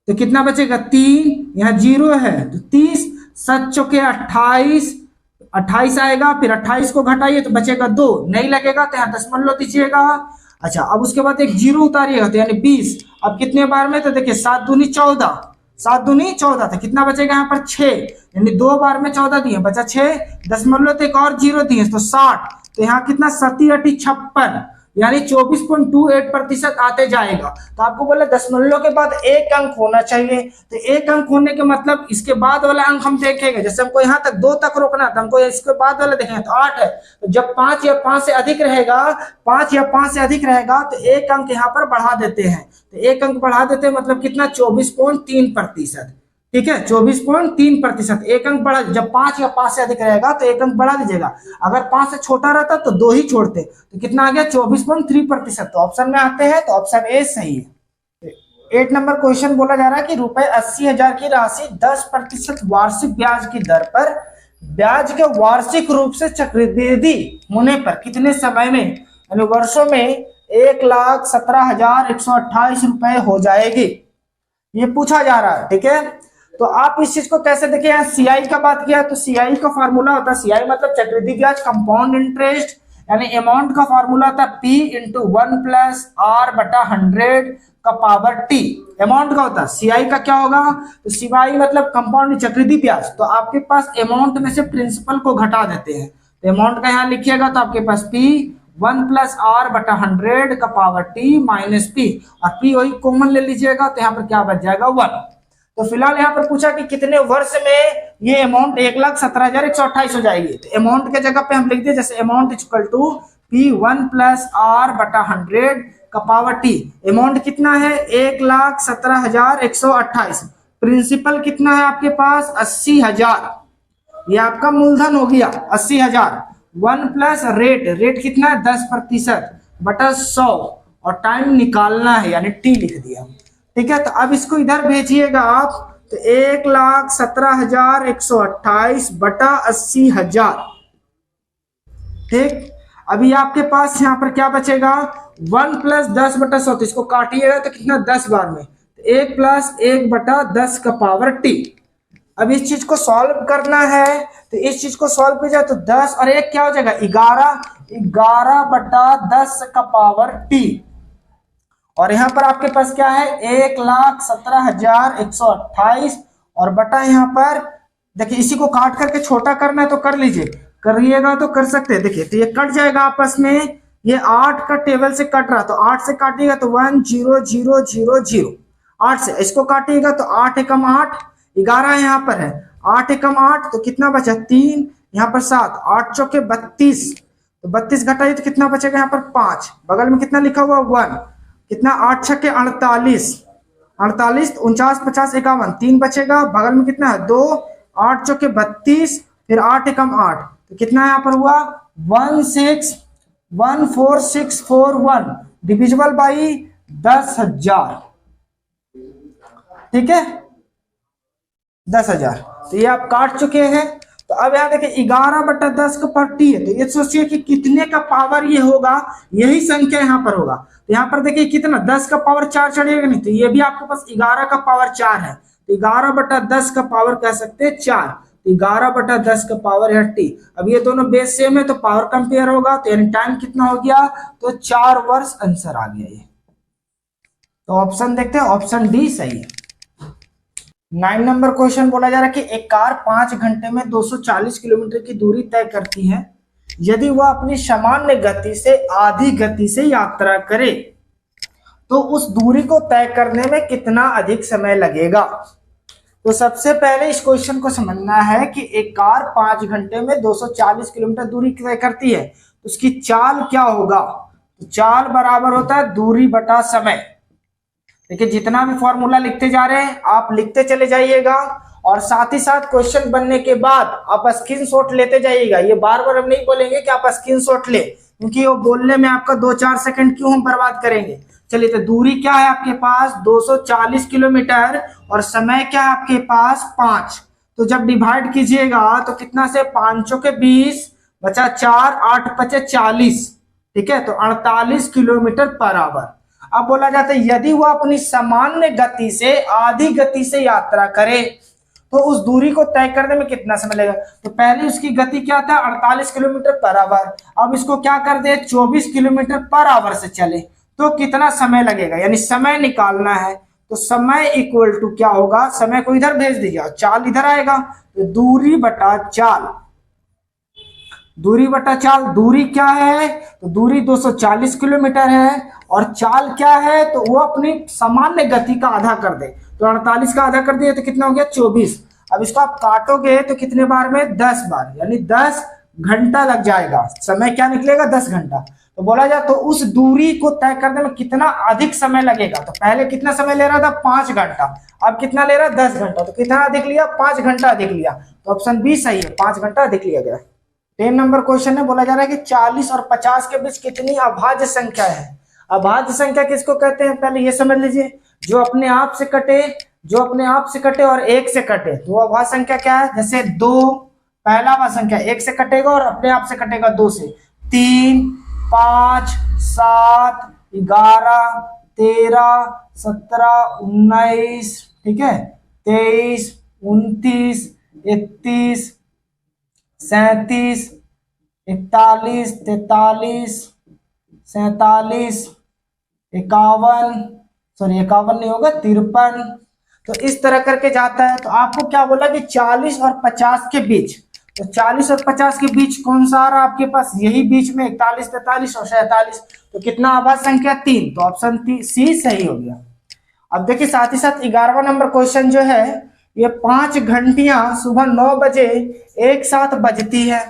तो कितना बचेगा 3, यहाँ 0 है तो 30, 7 चौके 28 आएगा, फिर 28 को घटाइए तो बचेगा 2, नहीं लगेगा तो यहाँ दशमलव दीजिएगा। अच्छा अब उसके बाद एक 0 उतारिएगा तो यानी 20। अब कितने बार में, तो देखिए 7 दूनी 14, 7 दूनी 14, तो कितना बचेगा यहाँ पर 6, यानी 2 बार में 14 दिए, बचा 6, दशमलव तो एक और 0 दिए तो 60। तो यहाँ कितना 7 × 56, यानी 24.28% आते जाएगा। तो आपको बोला दशमलव के बाद एक अंक होना चाहिए, तो एक अंक होने के मतलब इसके बाद वाला अंक हम देखेंगे। जैसे हमको यहाँ तक 2 तक रोकना था, हमको इसके बाद वाला देखेंगे तो 8 है। तो जब 5 या 5 से अधिक रहेगा, 5 या 5 से अधिक रहेगा तो एक अंक यहाँ पर बढ़ा देते हैं। तो एक अंक बढ़ा देते हैं मतलब कितना 24.3%। ठीक है, 24.3%, एक अंक बढ़ा। जब 5 या 5 से अधिक रहेगा तो एक अंक बढ़ा दीजिएगा, अगर 5 से छोटा रहता तो 2 ही छोड़ते, तो कितना आ गया 24.3%। तो ऑप्शन में आते हैं, तो ऑप्शन ए सही है। 8 नंबर क्वेश्चन बोला जा रहा है कि ₹80,000 की राशि 10% वार्षिक ब्याज की दर पर ब्याज के वार्षिक रूप से चक्रवृद्धि होने पर कितने समय में, यानी वर्षों में 1,17,128 रुपए हो जाएगी, ये पूछा जा रहा है। ठीक है, तो आप इस चीज को कैसे देखें, यहाँ सीआई का बात किया तो सीआई का फॉर्मूला होता है, सीआई मतलब चक्रवृद्धि ब्याज कंपाउंड इंटरेस्ट, यानी अमाउंट का फॉर्मूला होता है P × 1 + R/100 का पावर T। अमाउंट का होता है, सीआई का क्या होगा, तो सीआई मतलब कंपाउंड चक्रवृद्धि ब्याज। तो आपके पास अमाउंट में से प्रिंसिपल को घटा देते हैं, तो अमाउंट का यहाँ लिखिएगा तो आपके पास P 1 + R/100 का पावर T - P, और P वही कॉमन ले लीजिएगा तो यहाँ पर क्या बच जाएगा 1। तो फिलहाल यहाँ पर पूछा कि कितने वर्ष में ये अमाउंट 1,17,128 हो जाएगी। तो अमाउंट के जगह पे हम लिख दिए जैसे amount equal to P 1 + R/100 का पावर T। अमाउंट कितना है 1,17,128, प्रिंसिपल कितना है आपके पास 80,000, ये आपका मूलधन हो गया 80,000। 1 + रेट कितना है 10%/100, और टाइम निकालना है यानी T लिख दिया। ठीक है, तो अब इसको इधर भेजिएगा आप, तो 1,17,128/80,000। ठीक, अभी आपके पास यहाँ पर क्या बचेगा 1 + 10/100, तो इसको काटिएगा तो कितना 10 बार में, तो 1 + 1/10 का पावर T। अब इस चीज को सॉल्व करना है, तो इस चीज को सॉल्व किया जाए तो 10 और 1 क्या हो जाएगा 11/10 का पावर T। और यहाँ पर आपके पास क्या है 1,17,128 और बटा यहाँ पर देखिए, इसी को काट करके छोटा करना है तो कर लीजिए, करिएगा तो कर सकते हैं। देखिए तो ये कट जाएगा आपस में, ये 8 का टेबल से कट रहा, तो 8 से काटिएगा तो 1 0 0 0 0, 8 से इसको काटिएगा तो 8 एकम 8, 11 यहाँ पर है, 8 एकम 8 तो कितना बचा 3, यहाँ पर 7, 8 चौके 32, तो 32 घटाइए तो कितना बचेगा यहाँ पर 5, बगल में कितना लिखा हुआ 1, कितना 8 छक्के 48, 48 49 50 51, 3 बचेगा, बगल में कितना है 2, 8 चौके 32, फिर 8 एकम 8, तो कितना यहाँ पर हुआ 16,14641 डिविजिबल बाई 10,000। ठीक है, 10,000। तो ये आप काट चुके हैं। तो अब यहाँ देखिए 11/10 का पावर टी है, तो ये सोचिए कि कितने का पावर ये होगा, यही संख्या यहाँ पर होगा। तो यहाँ पर देखिए कितना 10 का पावर 4 चढ़ेगा नहीं, तो ये भी आपके पास 11 का पावर 4 है, तो 11/10 का पावर कह सकते हैं 4, तो 11/10 का पावर है टी। अब ये दोनों बेस सेम है तो पावर कंपेयर होगा, तो यानी टाइम कितना हो गया, तो 4 वर्ष आंसर आ गया ये। तो ऑप्शन देखते हैं, ऑप्शन डी सही है। 9 नंबर क्वेश्चन बोला जा रहा है कि एक कार 5 घंटे में 240 किलोमीटर की दूरी तय करती है। यदि वह अपनी सामान्य गति से आधी गति से यात्रा करे तो उस दूरी को तय करने में कितना अधिक समय लगेगा। तो सबसे पहले इस क्वेश्चन को समझना है कि एक कार 5 घंटे में 240 किलोमीटर दूरी तय करती है, तो उसकी चाल क्या होगा। तो चाल बराबर होता है दूरी बटा समय। देखिए जितना भी फॉर्मूला लिखते जा रहे हैं आप लिखते चले जाइएगा, और साथ ही साथ क्वेश्चन बनने के बाद आप स्क्रीनशॉट लेते जाइएगा। ये बार बार हम नहीं बोलेंगे कि आप स्क्रीनशॉट ले, क्योंकि वो बोलने में आपका 2-4 सेकंड क्यों हम बर्बाद करेंगे। चलिए, तो दूरी क्या है आपके पास 240 किलोमीटर, और समय क्या है आपके पास 5। तो जब डिवाइड कीजिएगा तो कितना से 5 के 20 बचा 4, 8 5 40, ठीक है, तो 48 किलोमीटर पर आवर। अब बोला जाता है यदि वह अपनी सामान्य गति से आधी गति से यात्रा करे तो उस दूरी को तय करने में कितना समय लगेगा। तो पहले उसकी गति क्या था 48 किलोमीटर पर आवर, अब इसको क्या कर दे 24 किलोमीटर पर आवर से चले तो कितना समय लगेगा, यानी समय निकालना है। तो समय इक्वल टू क्या होगा, समय को इधर भेज दीजिए और चाल इधर आएगा, तो दूरी बटा चाल। दूरी बटा चाल, दूरी क्या है तो दूरी 240 किलोमीटर है, और चाल क्या है तो वो अपनी सामान्य गति का आधा कर दे, तो 48 का आधा कर दिए तो कितना हो गया 24। अब इसको आप काटोगे तो कितने बार में 10 बार, यानी 10 घंटा लग जाएगा। समय क्या निकलेगा 10 घंटा। तो बोला जाए तो उस दूरी को तय करने में कितना अधिक समय लगेगा। तो पहले कितना समय ले रहा था 5 घंटा, अब कितना ले रहा है 10 घंटा, तो कितना अधिक लिया 5 घंटा अधिक लिया। तो ऑप्शन बी सही है, 5 घंटा अधिक लिया गया। 10 नंबर क्वेश्चन में बोला जा रहा है कि 40 और 50 के बीच कितनी अभाज्य संख्या है। अभाज्य संख्या किसको कहते हैं पहले ये समझ लीजिए, जो अपने आप से कटे, जो अपने आप से कटे और 1 से कटे, तो अभाज्य संख्या क्या है, जैसे 2 पहला अभाज्य संख्या 1 से कटेगा और अपने आप से कटेगा 2 से, 3 5 7 11 13 17 19, ठीक है, 23 29 31 37 41 43 47 51, सॉरी 51 नहीं होगा 53, तो इस तरह करके जाता है। तो आपको क्या बोला कि 40 और 50 के बीच, तो 40 और 50 के बीच कौन सा आ रहा है आपके पास, यही बीच में 41 43 और 47, तो कितना अभाज्य संख्या 3, तो ऑप्शन सी सही हो गया। अब देखिए साथ ही साथ 11वां नंबर क्वेश्चन जो है, ये 5 घंटियां सुबह 9 बजे एक साथ बजती है,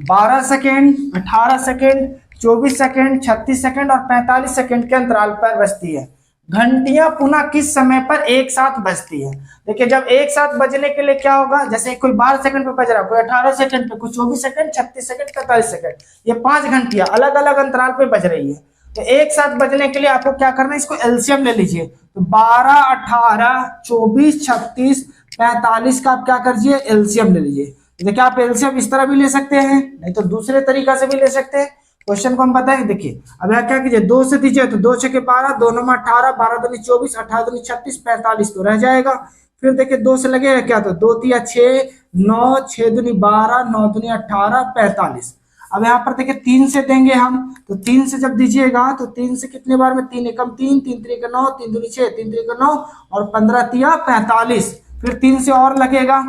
12 सेकेंड 18 सेकेंड 24 सेकेंड 36 सेकेंड और 45 सेकेंड के अंतराल पर बजती है। घंटियां पुनः किस समय पर एक साथ बजती है। देखिए जब एक साथ बजने के लिए क्या होगा, जैसे कोई 12 सेकंड पे बज रहा है, कोई 18 सेकंड पे, कोई 24 सेकंड 36 सेकंड 45 सेकंड, ये 5 घंटियां अलग अलग अंतराल पे बज रही है। तो एक साथ बजने के लिए आपको क्या करना है, इसको एलसीएम ले लीजिए। तो 12 18 24 36 45 का आप क्या कर दीजिए एलसीएम ले लीजिए। देखिए आप एलसीएम इस तरह भी ले सकते हैं, नहीं तो दूसरे तरीका से भी ले सकते हैं। क्वेश्चन को हम बताएंगे। देखिए अब यहाँ क्या कीजिए 2 से दीजिए, तो 2 6 12, 2 9 18, 12 दूनी 24, 18 दूनी 36, 45 तो रह जाएगा। फिर देखिए 2 से लगेगा क्या, तो 2 3 6 9, 6 दूनी 12, 9 दूनी 18, 45। अब यहाँ पर देखिए 3 से देंगे हम, तो 3 से जब दीजिएगा तो 3 से कितने बार में, 3 एकम 3, 3 3 9, 3 दूनी 6, 3 3 9 और 15 तिया 45। फिर 3 से और लगेगा,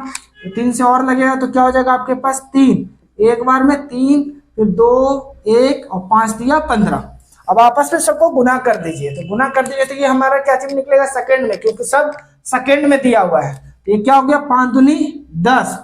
तो 3 से और लगेगा तो क्या हो जाएगा आपके पास 3, एक बार में 3, फिर 2 1 और 5 दिया 15। अब आपस में सबको गुना कर दीजिए, तो गुना कर दीजिए तो ये हमारा क्या चीज निकलेगा सेकंड में, क्योंकि सब सेकंड में दिया हुआ है। तो ये क्या हो गया 5 दूनी 10,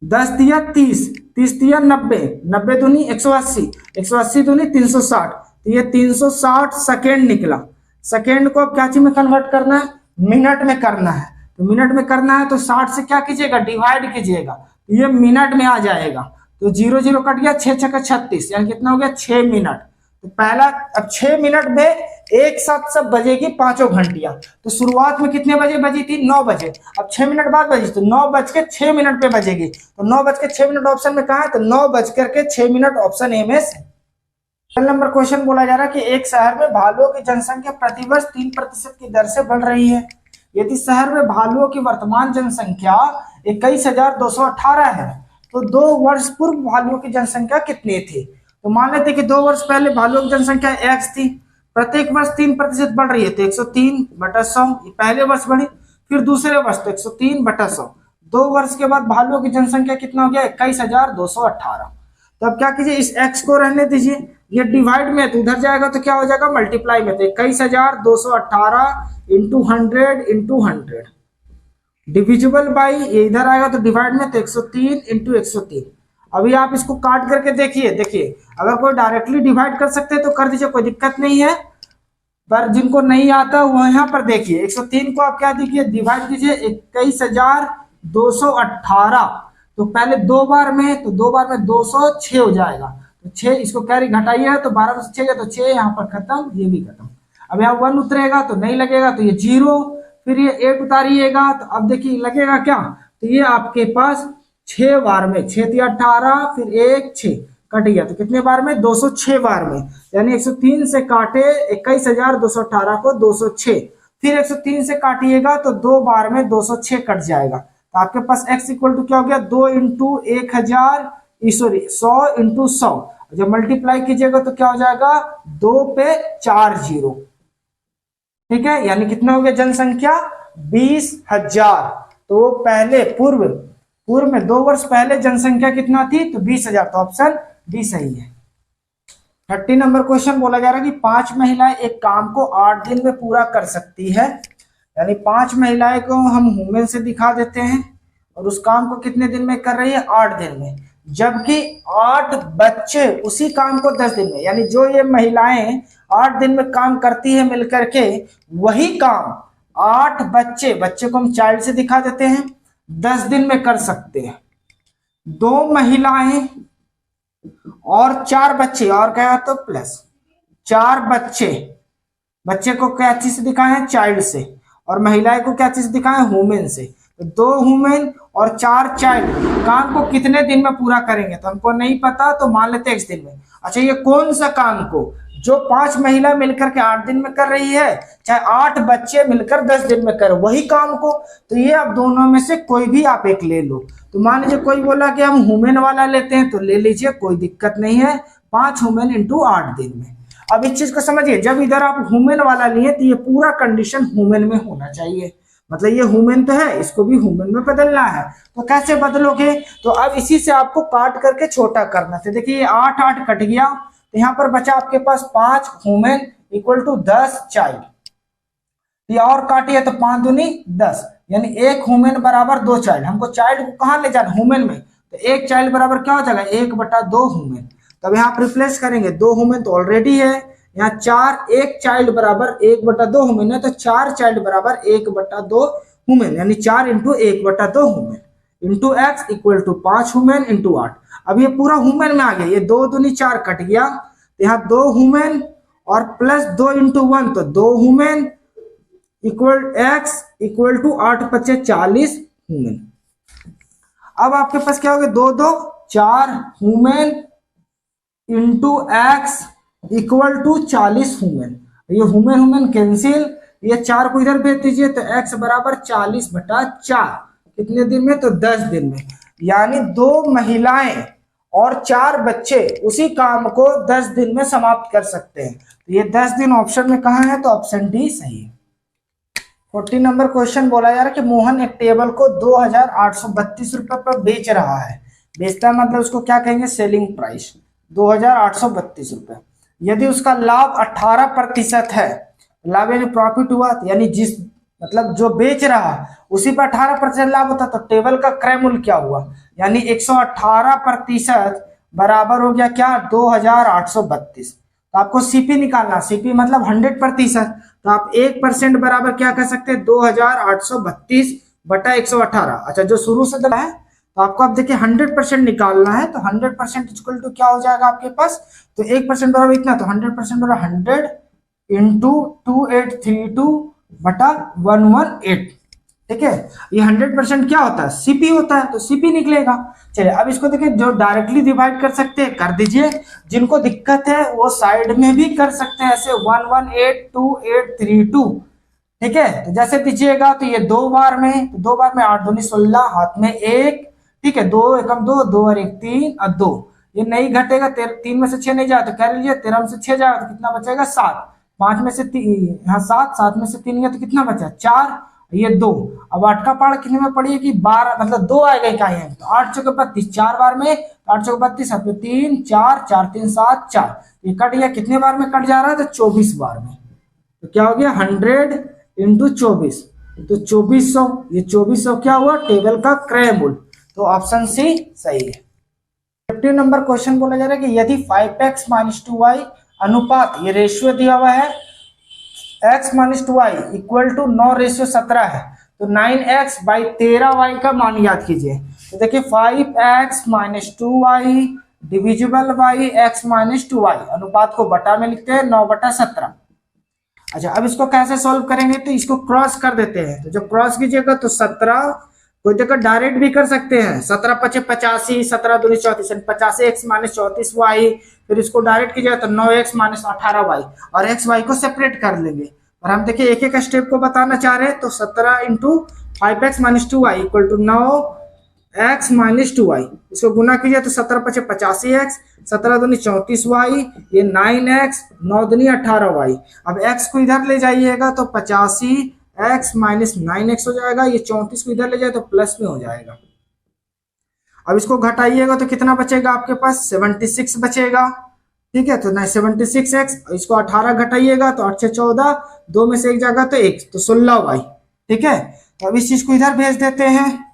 10 दिया 30, 30 दिया 90, 90 दूनी 180, 180 दूनी 360, तो ये 360 सेकेंड निकला। सेकेंड को अब क्या चीज में कन्वर्ट करना है, मिनट में करना है। तो मिनट में करना है तो 60 से क्या कीजिएगा डिवाइड कीजिएगा, तो ये मिनट में आ जाएगा। तो 0 0 कट गया, 6 6 36, यानी कितना हो गया 6 मिनट। तो पहला, अब 6 मिनट में एक साथ सब बजेगी पांचों घंटियां। तो शुरुआत में कितने बजे बजी थी? 9 बजे। अब 6 मिनट बाद बजी तो 9:06 पे बजेगी। तो 9:06 ऑप्शन में कहा है? तो 9:06 ऑप्शन ए में से। नंबर क्वेश्चन बोला जा रहा है कि एक शहर में भालुओं की जनसंख्या प्रतिवर्ष 3% की दर से बढ़ रही है। यदि शहर में भालुओं की वर्तमान जनसंख्या 21,218 है तो 2 वर्ष पूर्व भालुओं की जनसंख्या कितनी थी? तो मान लेते कि 2 वर्ष पहले भालुओं की जनसंख्या x थी, प्रत्येक वर्ष 3% बढ़ रही है तो 103/100 पहले वर्ष बढ़ी, फिर दूसरे वर्ष तो 103/100। 2 वर्ष के बाद भालुओं की जनसंख्या कितना हो गया? 21,218। तो अब क्या कीजिए, इस x को रहने दीजिए, ये डिवाइड में तो उधर जाएगा तो क्या हो जाएगा? मल्टीप्लाई में। तो 21,218 इंटू 100 डिविजिबल बाई, ये इधर आएगा तो डिवाइड में, तो 103 इंटू 103। अभी आप इसको काट करके देखिए, अगर कोई डायरेक्टली डिवाइड कर सकते हैं तो कर दीजिए, कोई दिक्कत नहीं है, पर जिनको नहीं आता वो यहाँ पर देखिए 103 को आप क्या देखिए डिवाइड कीजिए 21,218। तो पहले 2 बार में, तो 2 बार में 206 हो जाएगा, तो 6 इसको कैरी घटाइए तो 12 में से 6 गया तो 6 यहाँ पर खत्म, ये भी खत्म। अब यहाँ 1 उतरेगा तो नहीं लगेगा, तो ये 0, फिर ये 8 उतारिएगा तो अब देखिए लगेगा क्या? तो ये आपके पास 6 बार में, 6 18, फिर 1 6 कट गया, तो कितने बार में? 206 बार में। यानी 103 से काटे 21,218 को 206, फिर 103 से काटिएगा तो 2 बार में 206 कट जाएगा। तो आपके पास x इक्वल टू क्या हो गया? 2 इंटू 1,000, सॉरी 100 इंटू 100। जब मल्टीप्लाई कीजिएगा तो क्या हो जाएगा? 2 पे 4 0, ठीक है, यानी कितना हो गया जनसंख्या? 20,000। तो पहले पूर्व में 2 वर्ष पहले जनसंख्या कितना थी? तो 20,000। तो ऑप्शन डी सही है। 30 नंबर क्वेश्चन बोला जा रहा है कि 5 महिलाएं एक काम को 8 दिन में पूरा कर सकती है। यानी 5 महिलाएं को हम वुमेन से दिखा देते हैं और उस काम को कितने दिन में कर रही है? 8 दिन में। जबकि 8 बच्चे उसी काम को 10 दिन में, यानी जो ये महिलाएं 8 दिन में काम करती है मिलकर के, वही काम 8 बच्चे को हम चाइल्ड से दिखा देते हैं, 10 दिन में कर सकते हैं। 2 महिलाएं और 4 बच्चे, और क्या तो प्लस 4 बच्चे को क्या चीज से दिखाए हैं? चाइल्ड से, और महिलाएं को क्या चीज से दिखाए हैं? वुमेन से। तो 2 वुमेन और 4 चाइल्ड काम को कितने दिन में पूरा करेंगे? तो हमको नहीं पता, तो मान लेते हैं x दिन में। अच्छा, ये कौन सा काम को जो 5 महिला मिलकर के 8 दिन में कर रही है, चाहे 8 बच्चे मिलकर 10 दिन में कर वही काम को, तो ये आप दोनों में से कोई भी आप एक ले लो। तो मान लीजिए कोई बोला कि हम वुमेन वाला लेते हैं, तो ले लीजिए, कोई दिक्कत नहीं है। 5 वुमेन इंटू 8 दिन में। अब इस चीज को समझिए, जब इधर आप वुमेन वाला लिए तो ये पूरा कंडीशन वुमेन में होना चाहिए, मतलब ये वुमेन तो है, इसको भी वुमेन में बदलना है। तो कैसे बदलोगे? तो अब इसी से आपको काट करके छोटा करना था। देखिए 8 8 कट गया, तो यहाँ पर बचा आपके पास 5 वुमेन इक्वल टू 10 चाइल्ड। ये और काटिए तो 5 दूनी 10, यानी 1 वुमेन बराबर 2 चाइल्ड। हमको चाइल्ड को कहाँ ले जाना? वुमेन में। तो 1 चाइल्ड बराबर क्या हो जाएगा? 1/2 वुमेन। तब यहाँ आप रिप्लेस करेंगे, 2 वुमेन तो ऑलरेडी है, यहाँ 4, 1 चाइल्ड बराबर 1/2 वुमेन है, तो 4 चाइल्ड बराबर 1/2 वुमेन, यानी 4 into 1/2 women into x equal to 5 women into 8। अब ये पूरा वुमेन में आ गया, ये 2 दूनी 4 कट गया, तो यहाँ 2 वुमेन और प्लस 2 इंटू 1, तो 2 women equal x equal to 8 × 5 = 40 women. अब आपके पास क्या हो गया? 2 2 4 women into x equal to 40 women. ये वुमेन कैंसिल, ये 4 को इधर भेज दीजिए, तो x बराबर 40/4 कितने दिन में? तो 10 दिन में। यानी 2 महिलाएं और 4 बच्चे उसी काम को 10 दिन में समाप्त कर सकते हैं। तो ये 10 दिन ऑप्शन में कहाँ है? तो ऑप्शन डी सही है। 40 नंबर क्वेश्चन बोला जा रहा है कि मोहन एक टेबल को 2,832 रुपए पर बेच रहा है। बेचता मतलब उसको क्या कहेंगे? सेलिंग प्राइस 2,832 रुपए। यदि उसका लाभ 18% है, लाभ यानी प्रॉफिट हुआ, यानी जिस मतलब जो बेच रहा उसी पर 18% लाभ होता, तो टेबल का क्रय मूल्य क्या हुआ? यानी 118% बराबर हो गया क्या? 2,832। तो आपको सीपी निकालना, सीपी मतलब 100%, तो आप 1% बराबर क्या कर सकते हैं? 2,832/118। अच्छा, जो शुरू से दबा है तो आपको अब देखिए 100% निकालना है, तो 100% इक्वल टू क्या हो जाएगा आपके पास, तो 1% बराबर इतना, तो 100% बराबर 100 इंटू 2832 बटा 118। ठीक है, ये 100% क्या होता है, सीपी होता है, तो सीपी निकलेगा। चलिए अब इसको देखिए, जो डायरेक्टली डिवाइड कर सकते हैं कर दीजिए, जिनको दिक्कत है वो साइड में भी कर सकते हैं, ऐसे 1182832। ठीक है, तो जैसे दीजिएगा तो ये 2 बार में, तो 2 बार में 8 दूनी 16, हाथ में 1। ठीक है, 2 एकम 2, 2 और 1 3 और 2, ये नहीं घटेगा, 3 में से 6 नहीं जाए तो कह लीजिए 13 में से 6 जाएगा तो कितना बचेगा 7, 5 में से 3, यहाँ 7, 7 में से 3 गया तो कितना बचा 4, ये 2। अब 8 का पहाड़ कितने में पड़ी है कि 12, मतलब 2 आएगा क्या है, तो 8 चौके 32, 4 बार में, 8 चौके 32, 7 में 3, 4, 4 3 7 4, ये कट गया, कितने बार में कट जा रहा है, तो 24 बार में। तो क्या हो गया 100 इंटू 24, तो 2400, ये 2400 क्या हुआ, टेबल का क्रय मूल्य। तो ऑप्शन सी सही है। 50 नंबर क्वेश्चन बोला जा रहा है कि यदि 5x - 2y अनुपात, ये रेशियो दिया हुआ है, x - 2y इक्वल टू 9:17 है, तो 9x/13y का मान याद कीजिए। तो देखिए 5x - 2y divisible by x - 2y, अनुपात को बटा में लिखते हैं 9/17। अच्छा, अब इसको कैसे सॉल्व करेंगे, तो इसको क्रॉस कर देते हैं, तो जब क्रॉस कीजिएगा तो 17, कोई जगह डायरेक्ट भी कर सकते हैं, 17 × 5 = 85, 17 × 2 = 34, 85x - 34y, फिर इसको डायरेक्ट कीजिएगा तो 9x - 18y, और x y को सेपरेट कर लेंगे। और हम देखिए एक एक स्टेप को बताना चाह रहे हैं, तो 17 × 5x - 2y equal to 9x - 2y, इसको गुना कीजिए तो 17 × 5 = 85x, 17 × 2 = 34y, ये 9x, 9 दूनी 18y। अब x को इधर ले जाइएगा तो 85x - 9x हो जाएगा, ये 34 को इधर ले जाए तो प्लस में हो जाएगा। अब इसको घटाइएगा तो कितना बचेगा आपके पास, 76 बचेगा। ठीक है, तो 76x, इसको 18 घटाइएगा तो 8 × 6 = 14, 2 में से 1 जाएगा तो 1, तो 16y। ठीक है, तो अब इस चीज को इधर भेज देते हैं,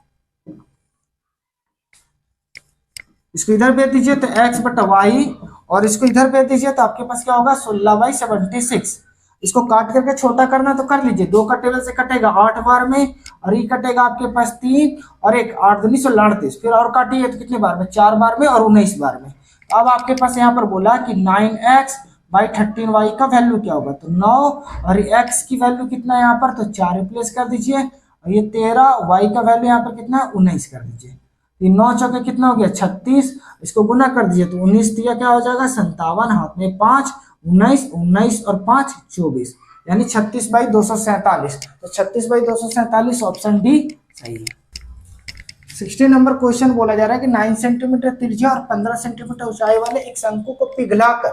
इसको इधर भेज दीजिए तो x/y, और इसको इधर भेज दीजिए तो आपके पास क्या होगा 16/76। इसको काट करके छोटा करना तो कर लीजिए, 2 का टेबल से कटेगा 8 बार में, और ये कटेगा आपके पास 3 और 1, 8 दूनी 16 38, फिर और काटिए तो कितने बार में, 4 बार में और 19 बार में। अब आपके पास यहाँ पर बोला कि 9x/13y का वैल्यू क्या होगा, तो 9, और x की वैल्यू कितना है यहाँ पर, तो 4 रिप्लेस कर दीजिए, और ये 13, y का वैल्यू यहाँ पर कितना है 19 कर दीजिए। 9 चौके कितना हो गया 36, इसको गुना कर दीजिए तो 19 दिया क्या हो जाएगा 57, हाथ में 5, 19, 19 और 5 24, यानी 36/247। तो 36/247 ऑप्शन डी सही है। 16 नंबर क्वेश्चन बोला जा रहा है कि 9 सेंटीमीटर त्रिज्या और 15 सेंटीमीटर ऊंचाई वाले एक शंकु को पिघलाकर,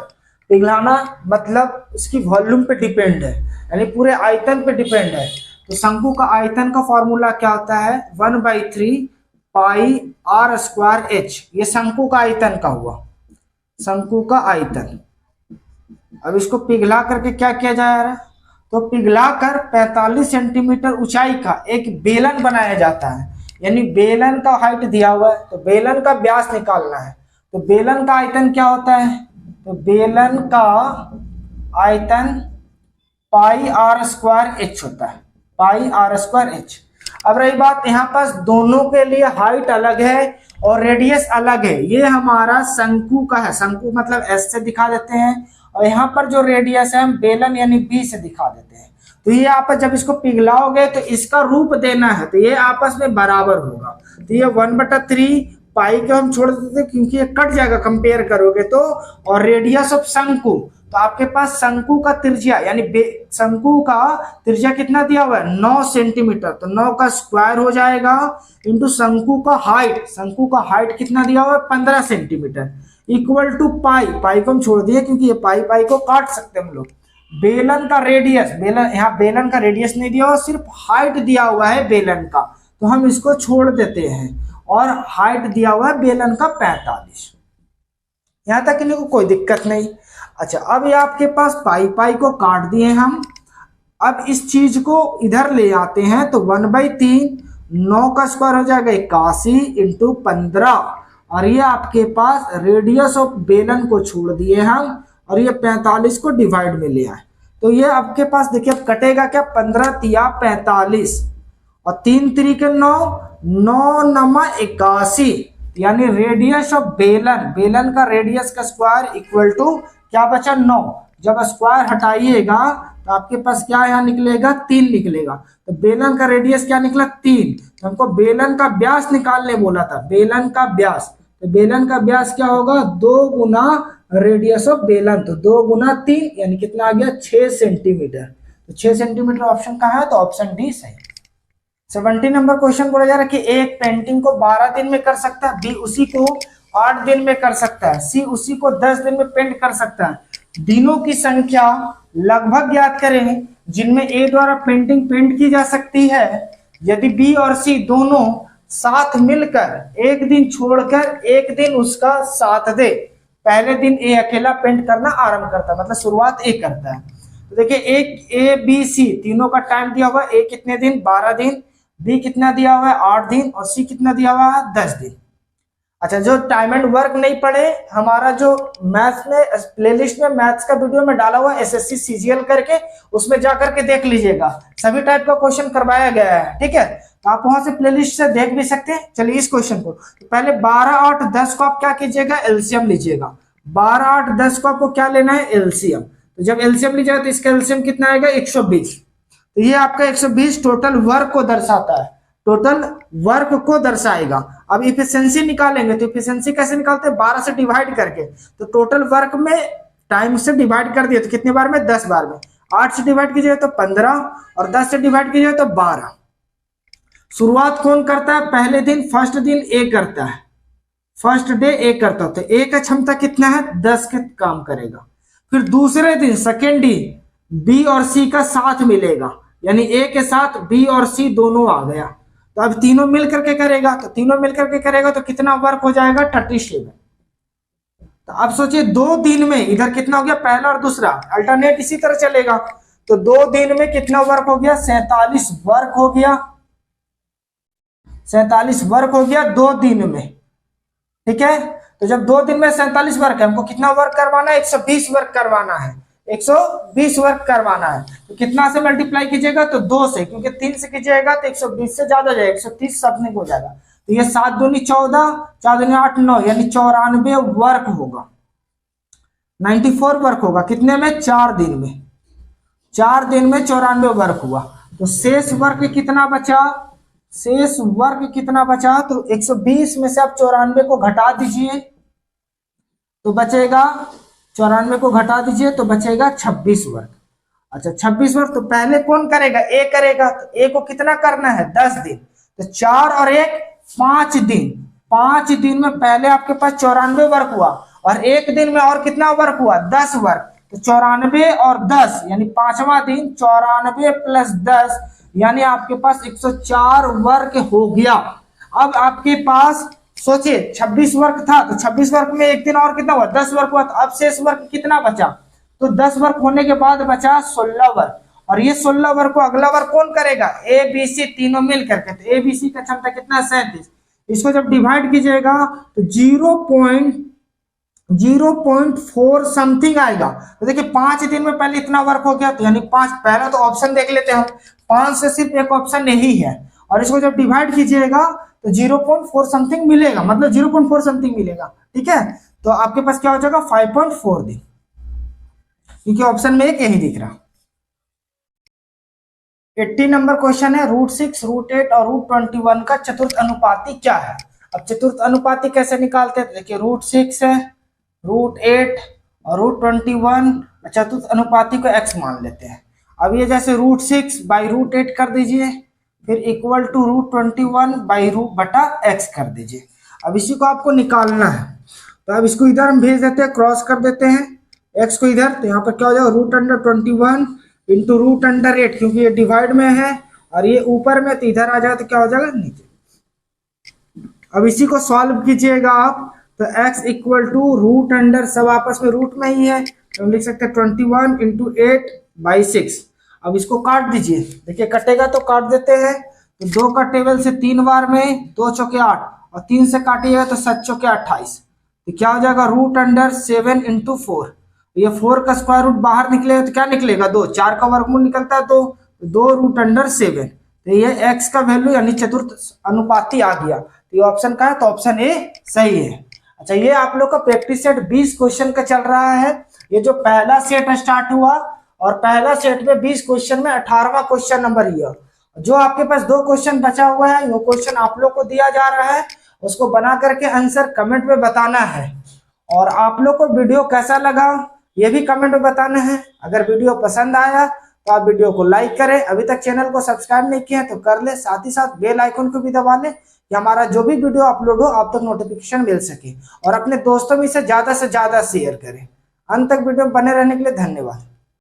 पिघलाना मतलब उसकी वॉल्यूम पे डिपेंड है, यानी पूरे आयतन पे डिपेंड है। तो शंकु का आयतन का फॉर्मूला क्या होता है, 1/3 πr²h, ये शंकु का आयतन का हुआ, शंकु का आयतन। अब इसको पिघला करके क्या किया जा रहा है, तो पिघला कर 45 सेंटीमीटर ऊंचाई का एक बेलन बनाया जाता है, यानी बेलन का हाइट दिया हुआ है तो बेलन का व्यास निकालना है। तो बेलन का आयतन क्या होता है, तो बेलन का आयतन πr² होता है, πr²h। अब रही बात यहाँ पास दोनों के लिए हाइट अलग है और रेडियस अलग है, ये हमारा शंकु का है, शंकु मतलब एस से दिखा देते हैं, और यहाँ पर जो रेडियस है हम बेलन यानी बी से दिखा देते हैं। तो ये आपस जब इसको पिघलाओगे तो इसका रूप देना है, तो ये आपस में बराबर होगा। तो ये 1/3 पाई को हम छोड़ देते हैं क्योंकि ये कट जाएगा कंपेयर करोगे तो, और रेडियस ऑफ शंकु, तो आपके पास शंकु का त्रिज्या यानी शंकु का त्रिज्या कितना दिया हुआ है 9 सेंटीमीटर, तो 9 का स्क्वायर हो जाएगा इंटू शंकु का हाइट, शंकु का हाइट कितना दिया हुआ है 15 सेंटीमीटर, इक्वल टू पाई, पाई को हम छोड़ दिए क्योंकि ये पाई पाई को काट सकते हैं हम लोग। बेलन का रेडियस, बेलन यहाँ बेलन का रेडियस नहीं दिया हुआ, सिर्फ हाइट दिया हुआ है बेलन का, तो हम इसको छोड़ देते हैं, और हाइट दिया हुआ है बेलन का 45। यहाँ तक इनको कोई दिक्कत नहीं। अच्छा, अब ये आपके पास पाई पाई को काट दिए हम, अब इस चीज को इधर ले आते हैं तो 1/3, 9 का स्क्वायर हो जाएगा 81 इंटू 15, और ये आपके पास रेडियस ऑफ बेलन को छोड़ दिए हम, और ये 45 को डिवाइड में ले आए, तो ये आपके पास देखिए अब कटेगा क्या 15 × 45, और 3 3 9, 9 नमा 81, यानी रेडियस ऑफ बेलन, बेलन का रेडियस का स्क्वायर इक्वल टू क्या बचा 9। जब स्क्वायर हटाइएगा तो आपके पास क्या यहाँ निकलेगा 3 निकलेगा। तो बेलन का रेडियस क्या निकला 3। तो हमको बेलन का व्यास निकालने बोला था, बेलन का व्यास। तो बेलन का व्यास क्या होगा 2 गुना रेडियस ऑफ बेलन, तो 2 गुना 3 यानी कितना आ गया 6 सेंटीमीटर। तो 6 सेंटीमीटर ऑप्शन कहाँ है, तो ऑप्शन डी सही। 70 नंबर क्वेश्चन बोला जा रहा है कि एक पेंटिंग को 12 दिन में कर सकता है, बी उसी को 8 दिन में कर सकता है, सी उसी को 10 दिन में पेंट कर सकता है। दिनों की संख्या लगभग ज्ञात करें जिनमें ए द्वारा पेंटिंग पेंट की जा सकती है। यदि बी और सी दोनों साथ मिलकर एक दिन छोड़कर एक दिन उसका साथ दे, पहले दिन ए अकेला पेंट करना आरंभ करता है, मतलब शुरुआत ए करता है। तो देखिए एक ए बी सी तीनों का टाइम दिया हुआ है, ए कितने दिन 12 दिन, बी कितना दिया हुआ है 8 दिन और सी कितना दिया हुआ है 10 दिन। अच्छा, जो टाइम एंड वर्क नहीं पढ़े, हमारा जो मैथ्स में प्लेलिस्ट में मैथ्स का वीडियो में डाला हुआ एसएससी सीजीएल करके, उसमें जाकर के देख लीजिएगा, सभी टाइप का क्वेश्चन करवाया गया है, ठीक है। तो आप वहां से प्लेलिस्ट से देख भी सकते हैं। चलिए इस क्वेश्चन को तो पहले 12 8 10 को आप क्या कीजिएगा एलसीएम लीजिएगा। 12 8 10 को आपको क्या लेना है एलसीएम। तो जब एलसीएम लीजिएगा तो इसका एलसीएम कितना आएगा 120। तो ये आपका 120 टोटल वर्क को दर्शाता है, टोटल वर्क को दर्शाएगा। अब इफिशिएंसी निकालेंगे तो इफिशिएंसी कैसे निकालते हैं 12 से डिवाइड करके। तो टोटल वर्क में टाइम से डिवाइड कर दिए तो कितने बार में 10 बार में। 8 से डिवाइड कीजिए तो 15 और 10 से डिवाइड कीजिए तो 12। शुरुआत कौन करता है पहले दिन, फर्स्ट दिन ए करता है, फर्स्ट डे ए करता है। तो ए का क्षमता कितना है 10 के काम करेगा। फिर दूसरे दिन सेकेंड दिन बी और सी का साथ मिलेगा, यानी ए के साथ बी और सी दोनों आ गया। तो अब तीनों मिल करके करेगा, तो तीनों मिल करके करेगा तो कितना वर्क हो जाएगा 37। तो अब सोचिए 2 दिन में इधर कितना हो गया पहला और दूसरा, अल्टरनेट इसी तरह चलेगा। तो 2 दिन में कितना वर्क हो गया 47 वर्क हो गया, 47 वर्क हो गया 2 दिन में, ठीक है। तो जब 2 दिन में 47 वर्क है, हमको कितना वर्क करवाना है 120 वर्क करवाना है, 120 वर्क करवाना है। तो कितना से मल्टीप्लाई कीजिएगा तो 2 से, क्योंकि 3 से कीजिएगा तो 120 से ज्यादा हो जाएगा, 130 समथिंग हो जाएगा। तो ये 7 दूनी 14, 4 दूनी 8 9, यानी 94 वर्क होगा, 94 वर्क होगा। कितने में 4 दिन में, 4 दिन में 94 वर्क हुआ। तो शेष वर्क कितना बचा, शेष वर्क कितना बचा, तो 120 में से आप 94 को घटा दीजिए तो बचेगा, 94 को घटा दीजिए तो बचेगा 26 वर्क। अच्छा 26 वर्क तो पहले कौन करेगा ए करेगा। तो ए को कितना करना है 10 दिन, तो 4 और 1 5 दिन, 5 दिन में पहले आपके पास 94 वर्क हुआ और 1 दिन में और कितना वर्क हुआ 10 वर्क। तो 94 और 10 यानी 5वां दिन 94 प्लस 10 यानी आपके पास 104 वर्क हो गया। अब आपके पास सोचिए 26 वर्क था, तो 26 वर्क में 1 दिन और कितना हुआ 10 वर्क हुआ। तो अब शेष वर्क कितना बचा, तो 10 वर्क होने के बाद बचा 16 वर्क। और ये 16 वर्क को अगला वर्क कौन करेगा ए बी सी तीनों मिल करके। तो ए बी सी का क्षमता कितना 37। इसको जब डिवाइड कीजिएगा तो 0.4 समथिंग आएगा। तो देखिए 5 दिन में पहले इतना वर्क हो गया, तो यानी 5, पहला तो ऑप्शन देख लेते हैं, 5 से सिर्फ एक ऑप्शन नहीं है। और इसको जब डिवाइड कीजिएगा तो 0.4 समथिंग मिलेगा, मतलब 0.4 समथिंग मिलेगा, ठीक है। तो आपके पास क्या हो जाएगा 5.4 दिन, क्योंकि ऑप्शन में एक यही दिख रहा। 80 नंबर क्वेश्चन है √6, √8 और √21 का चतुर्थ अनुपाती क्या है। अब चतुर्थ अनुपाती कैसे निकालते हैं, देखिए √6 है, √8 और √21 चतुर्थ अनुपाती को x मान लेते हैं। अब ये जैसे √6 बाई √8 कर दीजिए, फिर इक्वल टू √21 बाई √x कर दीजिए। अब इसी को आपको निकालना है। तो अब इसको इधर हम भेज देते हैं, क्रॉस कर देते हैं x को इधर। तो यहाँ पर क्या हो जाएगा √21 इंटू √8, क्योंकि ये डिवाइड में है और ये ऊपर में, तो इधर आ जाए तो क्या हो जाएगा नीचे। अब इसी को सॉल्व कीजिएगा आप, तो x इक्वल टू √, सब आपस में रूट में ही है, तो हम लिख सकते हैं 21 इंटू 8 बाई 6। अब इसको काट दीजिए, देखिए कटेगा तो काट देते हैं। तो 2 का टेबल से 3 बार में 2 चौके 8 और 3 से काटिएगा तो 7 चौके 28। तो क्या हो जाएगा √7 इंटू 4। ये 4 का स्क्वायर रूट बाहर निकलेगा तो क्या निकलेगा 2, 4 का वर्गमूल निकलता है 2, 2 √7। तो ये x का वैल्यू यानी चतुर्थ अनुपाती आ गया, तो ये ऑप्शन का है, तो ऑप्शन ए सही है। अच्छा, ये आप लोग का प्रैक्टिस सेट 20 क्वेश्चन का चल रहा है। ये जो पहला सेट स्टार्ट हुआ और पहला सेट में 20 क्वेश्चन में 18वां क्वेश्चन नंबर ये। जो आपके पास 2 क्वेश्चन बचा हुआ है, वो क्वेश्चन आप लोग को दिया जा रहा है, उसको बना करके आंसर कमेंट में बताना है। और आप लोग को वीडियो कैसा लगा ये भी कमेंट में बताना है। अगर वीडियो पसंद आया तो आप वीडियो को लाइक करें, अभी तक चैनल को सब्सक्राइब नहीं किया तो कर ले, साथ ही साथ बेल आइकन को भी दबा ले कि हमारा जो भी वीडियो अपलोड हो आप तक नोटिफिकेशन मिल सके। और अपने दोस्तों में से ज्यादा शेयर करें। अंत तक वीडियो में बने रहने के लिए धन्यवाद।